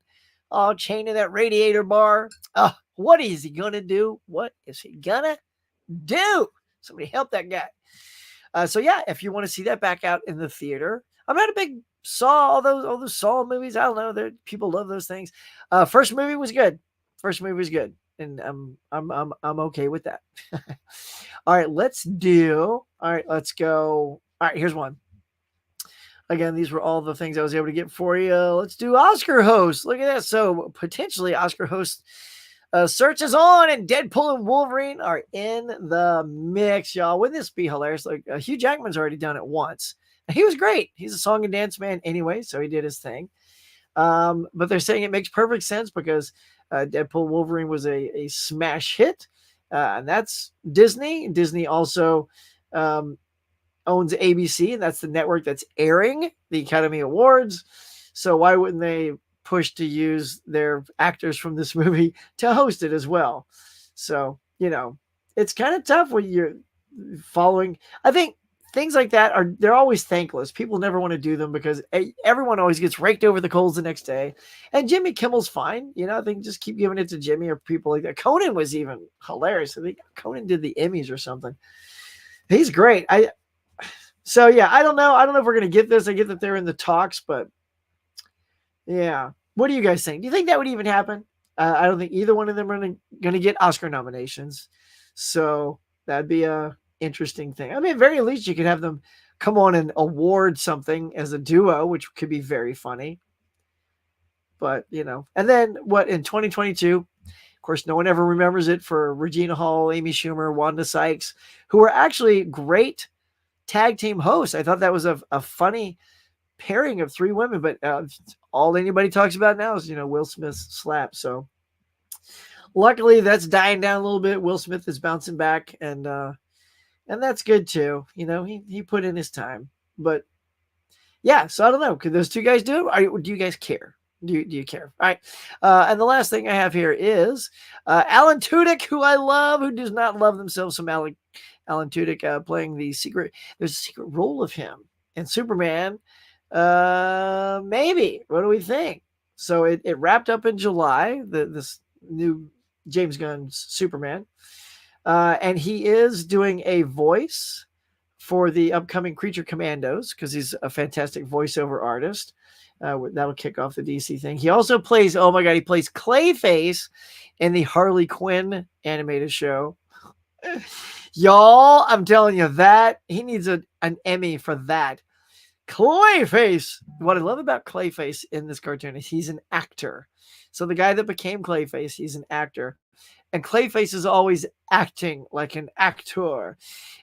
Oh, chaining that radiator bar. Oh, what is he gonna do? What is he gonna do? Somebody help that guy. So yeah, if you want to see that back out in the theater, I'm not a big Saw, all those Saw movies. I don't know. People love those things. First movie was good. And I'm okay with that. All right, let's go. All right, here's one. Again, these were all the things I was able to get for you. Let's do Oscar host. Look at that. So potentially Oscar host search is on, and Deadpool and Wolverine are in the mix, y'all. Wouldn't this be hilarious? Like, Hugh Jackman's already done it once. He was great. He's a song and dance man anyway, so he did his thing. But they're saying it makes perfect sense because Deadpool Wolverine was a smash hit, and that's Disney. Disney also owns ABC, and that's the network that's airing the Academy Awards. So why wouldn't they push to use their actors from this movie to host it as well? So, it's kind of tough when you're following. I think things like that they're always thankless. People never want to do them because everyone always gets raked over the coals the next day. And Jimmy Kimmel's fine. I think just keep giving it to Jimmy or people like that. Conan was even hilarious. I think Conan did the Emmys or something. He's great. So yeah, I don't know. I don't know if we're going to get this. I get that they're in the talks, but yeah. What do you guys think? Do you think that would even happen? I don't think either one of them are going to get Oscar nominations. So that'd be a interesting thing. I mean, at very least you could have them come on and award something as a duo, which could be very funny. But, and then what in 2022, of course, no one ever remembers it for Regina Hall, Amy Schumer, Wanda Sykes, who were actually great tag team hosts. I thought that was a funny pairing of three women, but all anybody talks about now is, Will Smith's slap. So luckily that's dying down a little bit. Will Smith is bouncing back, and that's good too. He put in his time, but yeah, so I don't know. Could those two guys do it? Do you guys care? Do you care? All right. And the last thing I have here is Alan Tudyk, who I love, who does not love themselves some Alan Tudyk playing the secret. There's a secret role of him and Superman. Maybe. What do we think? So it wrapped up in July. This new James Gunn's Superman, and he is doing a voice for the upcoming Creature Commandos because he's a fantastic voiceover artist. That'll kick off the DC thing. He also plays, oh my God, he plays Clayface in the Harley Quinn animated show. Y'all, I'm telling you that he needs an Emmy for that. Clayface. What I love about Clayface in this cartoon is he's an actor. So the guy that became Clayface, he's an actor. And Clayface is always acting like an actor.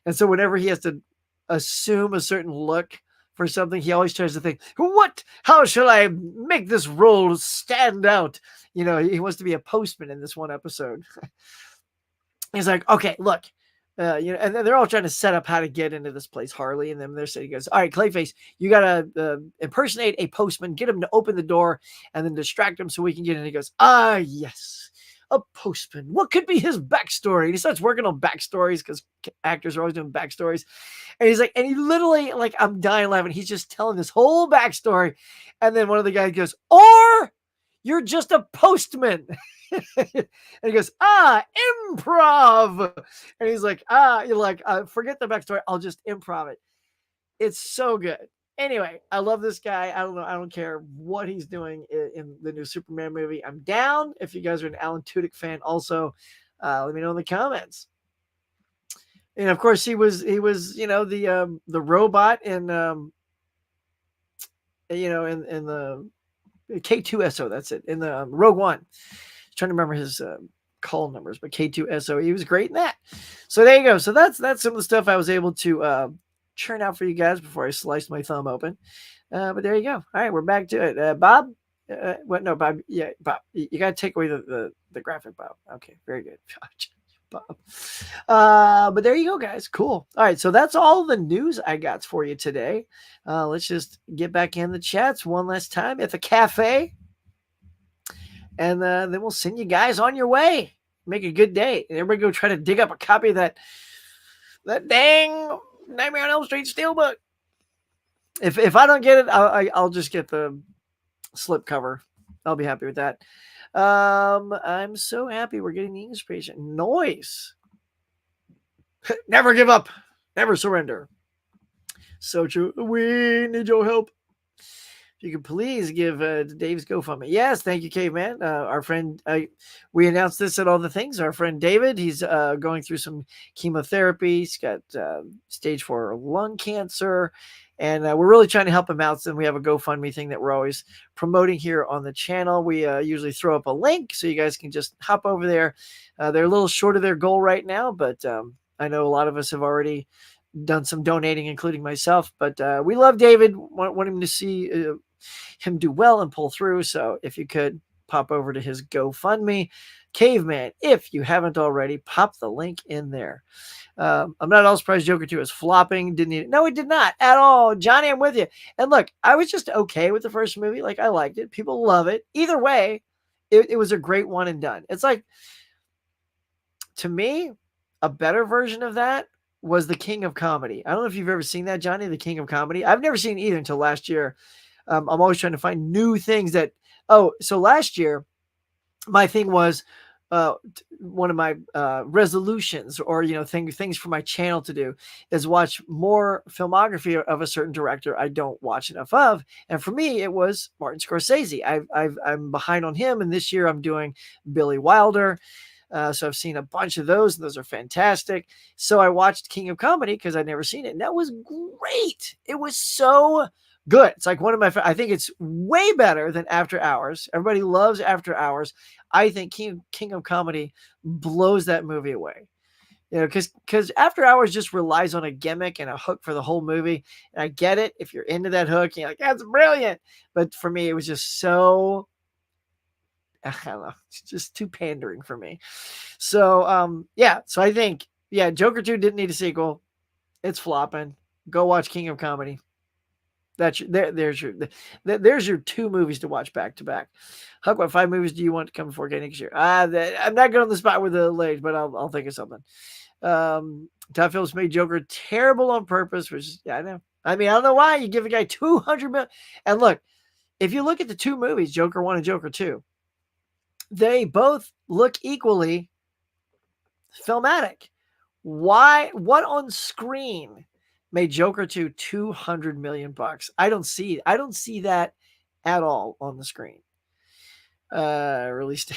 And so whenever he has to assume a certain look for something, he always tries to think, what? How shall I make this role stand out? You know, he wants to be a postman in this one episode. He's like, okay, look. And then they're all trying to set up how to get into this place, Harley, and then they're saying, he goes, all right, Clayface, you gotta impersonate a postman, get him to open the door, and then distract him so we can get in. He goes, yes, a postman. What could be his backstory? And he starts working on backstories because actors are always doing backstories. And he's like, and he literally, like, I'm dying laughing. He's just telling this whole backstory, and then one of the guys goes, or you're just a postman. And he goes, improv. And he's like, you're like, forget the backstory. I'll just improv it. It's so good. Anyway, I love this guy. I don't know. I don't care what he's doing in the new Superman movie. I'm down. If you guys are an Alan Tudyk fan, also, let me know in the comments. And of course, he was, the robot in, in the K2SO. That's it. In the Rogue One. Trying to remember his call numbers, but K2SO, he was great in that. So there you go. So that's some of the stuff I was able to churn out for you guys before I sliced my thumb open. But there you go. All right, we're back to it. Bob? What? No, Bob. Yeah, Bob. You got to take away the graphic, Bob. Okay, very good. Bob. But there you go, guys. Cool. All right, so that's all the news I got for you today. Let's just get back in the chats one last time at the cafe. And then we'll send you guys on your way. Make a good day. And everybody go try to dig up a copy of that dang Nightmare on Elm Street steelbook. If I don't get it, I'll just get the slipcover. I'll be happy with that. I'm so happy we're getting the inspiration. Noise. Never give up. Never surrender. So true. We need your help. If you could please give Dave's GoFundMe. Yes, thank you, Caveman. Our friend, we announced this at all the things. Our friend David, he's going through some chemotherapy. He's got stage 4 lung cancer. And we're really trying to help him out. And we have a GoFundMe thing that we're always promoting here on the channel. We usually throw up a link so you guys can just hop over there. They're a little short of their goal right now, but I know a lot of us have already done some donating, including myself. But we love David. Want him to see him do well and pull through. So if you could pop over to his GoFundMe, Caveman, if you haven't already, pop the link in there. I'm not at all surprised Joker 2 is flopping. Didn't need it. No, it did not at all. Johnny, I'm with you. And look, I was just okay with the first movie. Like, I liked it. People love it. Either way, it was a great one and done. It's like, to me, a better version of that was The King of Comedy. I don't know if you've ever seen that, Johnny, The King of Comedy. I've never seen it either until last year. I'm always trying to find new things that, so last year, my thing was, one of my resolutions or, things for my channel to do is watch more filmography of a certain director I don't watch enough of. And for me, it was Martin Scorsese. I'm behind on him. And this year I'm doing Billy Wilder. So I've seen a bunch of those, and those are fantastic. So I watched King of Comedy because I'd never seen it, and that was great. It was so good. It's like one of my, I think it's way better than After Hours. Everybody loves After Hours. I think King of Comedy blows that movie away. Because After Hours just relies on a gimmick and a hook for the whole movie. And I get it. If you're into that hook, you're like, that's brilliant. But for me, it was just so, I don't know, it's just too pandering for me. So, so I think, Joker 2 didn't need a sequel. It's flopping. Go watch King of Comedy. There's your 2 movies to watch back to back. Huck, what 5 movies do you want to come before next year? I'm not good on the spot with the legs, but I'll think of something. Todd Phillips made Joker terrible on purpose, which is, I know. I mean, I don't know why you give a guy 200 million. And look, if you look at the two movies, Joker 1 and Joker 2, they both look equally filmatic. Why? What on screen made Joker 2 $200 million bucks? I don't see that at all on the screen. Released.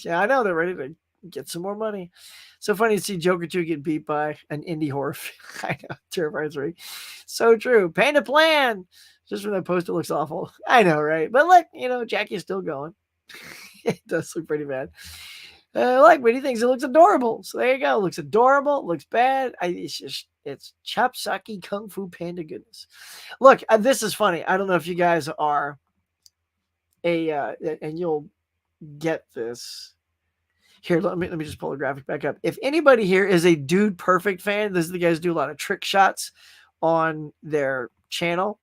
Yeah, I know they're ready to get some more money. So funny to see Joker 2 get beat by an indie horror film. I know, Terrifier 3. So true. Paint a plan. Just from that poster looks awful. I know, right? But look, Jackie's still going. It does look pretty bad. Like, but he thinks it looks adorable. So there you go. It looks adorable. It looks bad. It's chapsaki kung fu panda goodness. Look, this is funny. I don't know if you guys are and you'll get this. Here, let me just pull the graphic back up. If anybody here is a Dude Perfect fan, this is the guys do a lot of trick shots on their channel.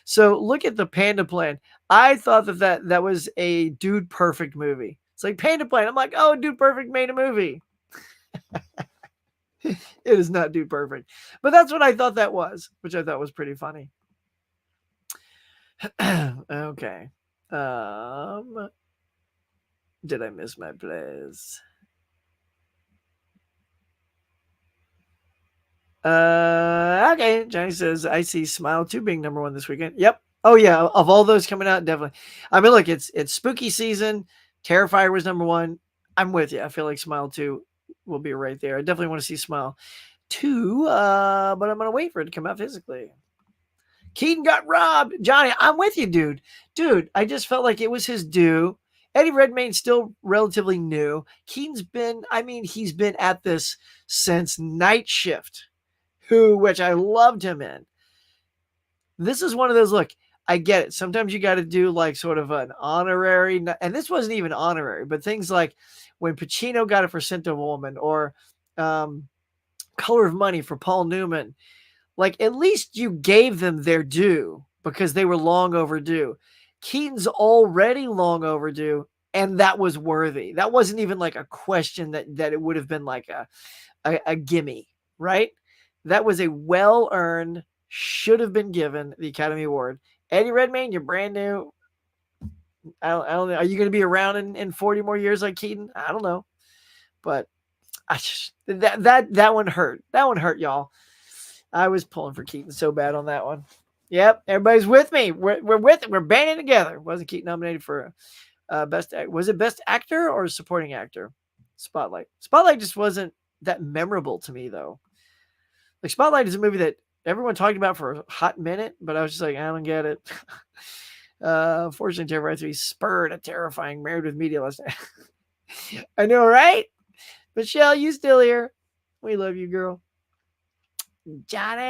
So look at the Panda Plan. I thought that was a Dude Perfect movie. It's like Panda Plan. I'm like, oh, Dude Perfect made a movie. It is not Dude Perfect. But that's what I thought that was, which I thought was pretty funny. Okay. Did I miss my place? Okay. Johnny says, I see Smile 2 being number 1 this weekend. Yep. Oh yeah. Of all those coming out, definitely. I mean, look, it's spooky season. Terrifier was number 1. I'm with you. I feel like Smile 2 will be right there. I definitely want to see Smile 2, but I'm going to wait for it to come out physically. Keaton got robbed. Johnny, I'm with you, dude. Dude, I just felt like it was his due. Eddie Redmayne's still relatively new. Keaton's he's been at this since Night Shift, which I loved him in. This is one of those, look, I get it. Sometimes you got to do like sort of an honorary, and this wasn't even honorary, but things like when Pacino got it for Scent of a Woman, or Color of Money for Paul Newman. Like, at least you gave them their due because they were long overdue. Keaton's already long overdue, and that was worthy. That wasn't even like a question that it would have been like a gimme, right? That was a well-earned, should have been given the Academy Award. Eddie Redmayne, you're brand new. I don't know. Are you going to be around in 40 more years like Keaton? I don't know. But that one hurt. That one hurt, y'all. I was pulling for Keaton so bad on that one. Yep, everybody's with me. We're with it. We're banding together. Wasn't Keaton nominated for best? Was it best actor or supporting actor? Spotlight. Spotlight just wasn't that memorable to me though. Like, Spotlight is a movie that everyone talked about for a hot minute, but I was just like, I don't get it. Fortunately, Terrifier 3 spurred a terrifying Married with Media last night. I know, right? Michelle, you still here? We love you, girl. Johnny,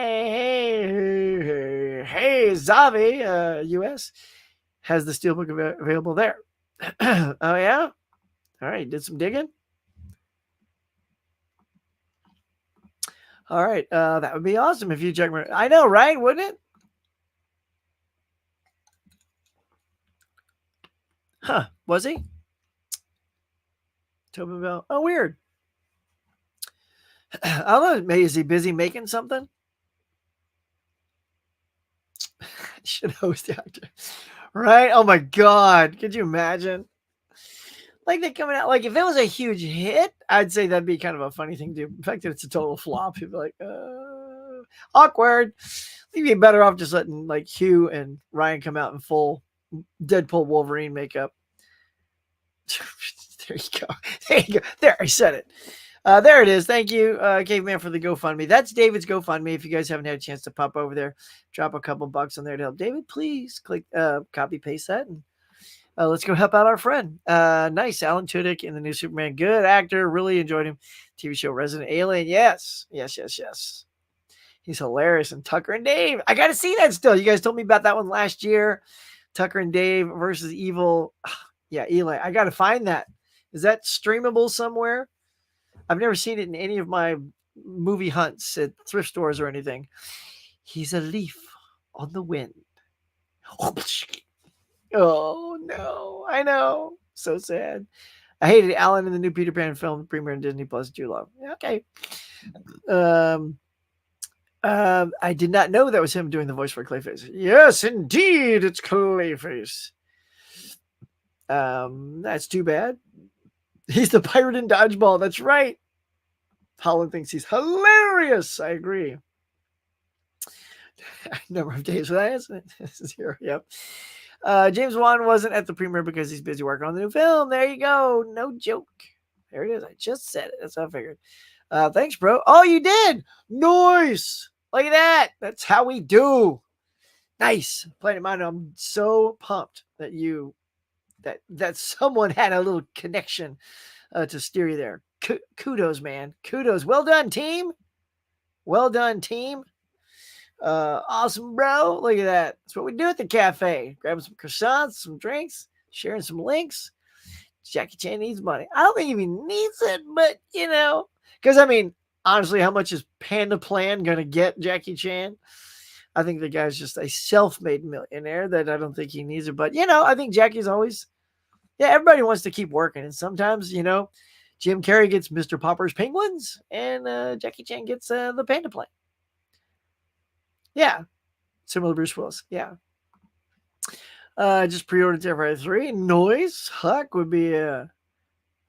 hey, Zavi, US has the Steelbook available there. Oh yeah, all right. Did some digging. All right, that would be awesome if you check my. I know, right? Wouldn't it? Huh? Was he? Tobin Bell. Oh, weird. I don't know. Maybe is he busy making something? Should host the actor, right? Oh my god, could you imagine? Like, they coming out, like, if it was a huge hit, I'd say that'd be kind of a funny thing to do. The fact that it's a total flop, people are like, awkward. You'd be better off just letting like Hugh and Ryan come out in full Deadpool Wolverine makeup. There you go. There you go. There, I said it. There it is. Thank you, Caveman, for the GoFundMe. That's David's GoFundMe. If you guys haven't had a chance to pop over there, drop a couple bucks on there to help David, please click copy paste that, and let's go help out our friend. Nice. Alan Tudyk in the new Superman. Good actor. Really enjoyed him. TV show Resident Alien. Yes. He's hilarious. And Tucker and Dave. I got to see that still. You guys told me about that one last year. Tucker and Dave versus Evil. Yeah, Eli. I got to find that. Is that streamable somewhere? I've never seen it in any of my movie hunts at thrift stores or anything. He's a leaf on the wind. Oh, no. I know. So sad. I hated Alan in the new Peter Pan film premiere on Disney Plus. Do love. Okay. I did not know that was him doing the voice for Clayface. Yes, indeed, it's Clayface. That's too bad. He's the pirate in Dodgeball. That's right. Holland thinks he's hilarious. I agree. Number of days without incident. 0. Yep. James Wan wasn't at the premiere because he's busy working on the new film. There you go. No joke. There it is. I just said it. That's how I figured. Thanks, bro. Oh, you did. Nice. Look at that. That's how we do. Nice. Planet Mondo, I'm so pumped that that someone had a little connection to steer you there. Kudos, man. Kudos. Well done, team. Well done, team. Awesome, bro. Look at that. That's what we do at the cafe. Grabbing some croissants, some drinks, sharing some links. Jackie Chan needs money. I don't think he even needs it, but because I mean, honestly, how much is Panda Plan gonna get Jackie Chan? I think the guy's just a self-made millionaire that I don't think he needs it. But I think Jackie's always, everybody wants to keep working, and sometimes Jim Carrey gets Mr. Popper's Penguins, and Jackie Chan gets the Panda Plan. Yeah, similar to Bruce Willis. Yeah. Just pre-ordered Terrifier 3. Noise. Huck would be an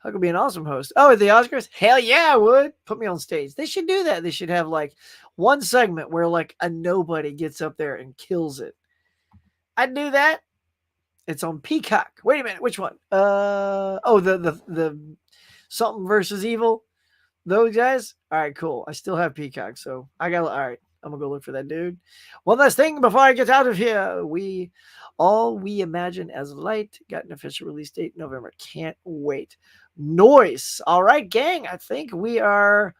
awesome host. Oh, at the Oscars? Hell yeah, I would. Put me on stage. They should do that. They should have like one segment where like a nobody gets up there and kills it. I'd do that. It's on Peacock. Wait a minute, which one? The something versus evil. Those guys? All right, cool. I still have Peacock, so all right. I'm gonna go look for that dude. One last thing before I get out of here. All We Imagine as Light got an official release date in November. Can't wait. Noise. All right, gang. I think we're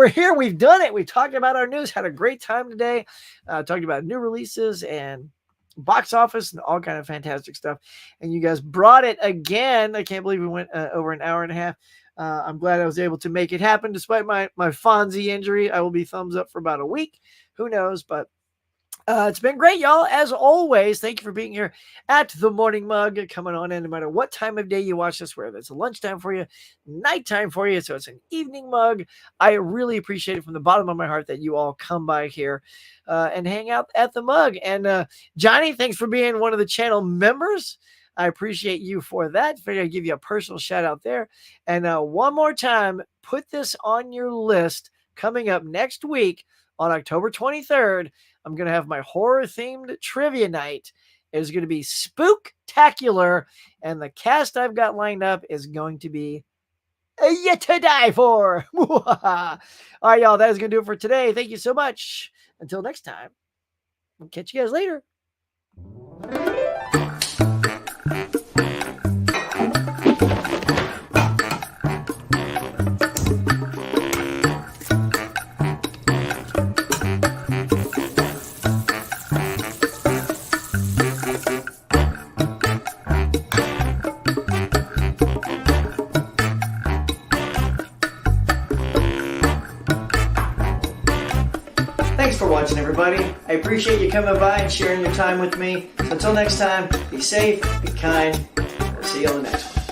here. We've done it. We've talked about our news. Had a great time today. Talking about new releases and box office and all kind of fantastic stuff. And you guys brought it again. I can't believe we went over an hour and a half. I'm glad I was able to make it happen despite my Fonzie injury. I will be thumbs up for about a week. Who knows? But it's been great, y'all. As always, thank you for being here at the Morning Mug, coming on in no matter what time of day you watch this, whether it's lunchtime for you, nighttime for you, so it's an evening mug. I really appreciate it from the bottom of my heart that you all come by here and hang out at the mug. And Johnny, thanks for being one of the channel members. I appreciate you for that. Figured I'd give you a personal shout out there. And one more time, put this on your list. Coming up next week on October 23rd, I'm going to have my horror-themed trivia night. It is going to be spooktacular, and the cast I've got lined up is going to be yet to die for. All right, y'all, that is going to do it for today. Thank you so much. Until next time, we'll catch you guys later. Thanks for watching, everybody. I appreciate you coming by and sharing your time with me. So until next time, be safe, be kind. I'll see you on the next one.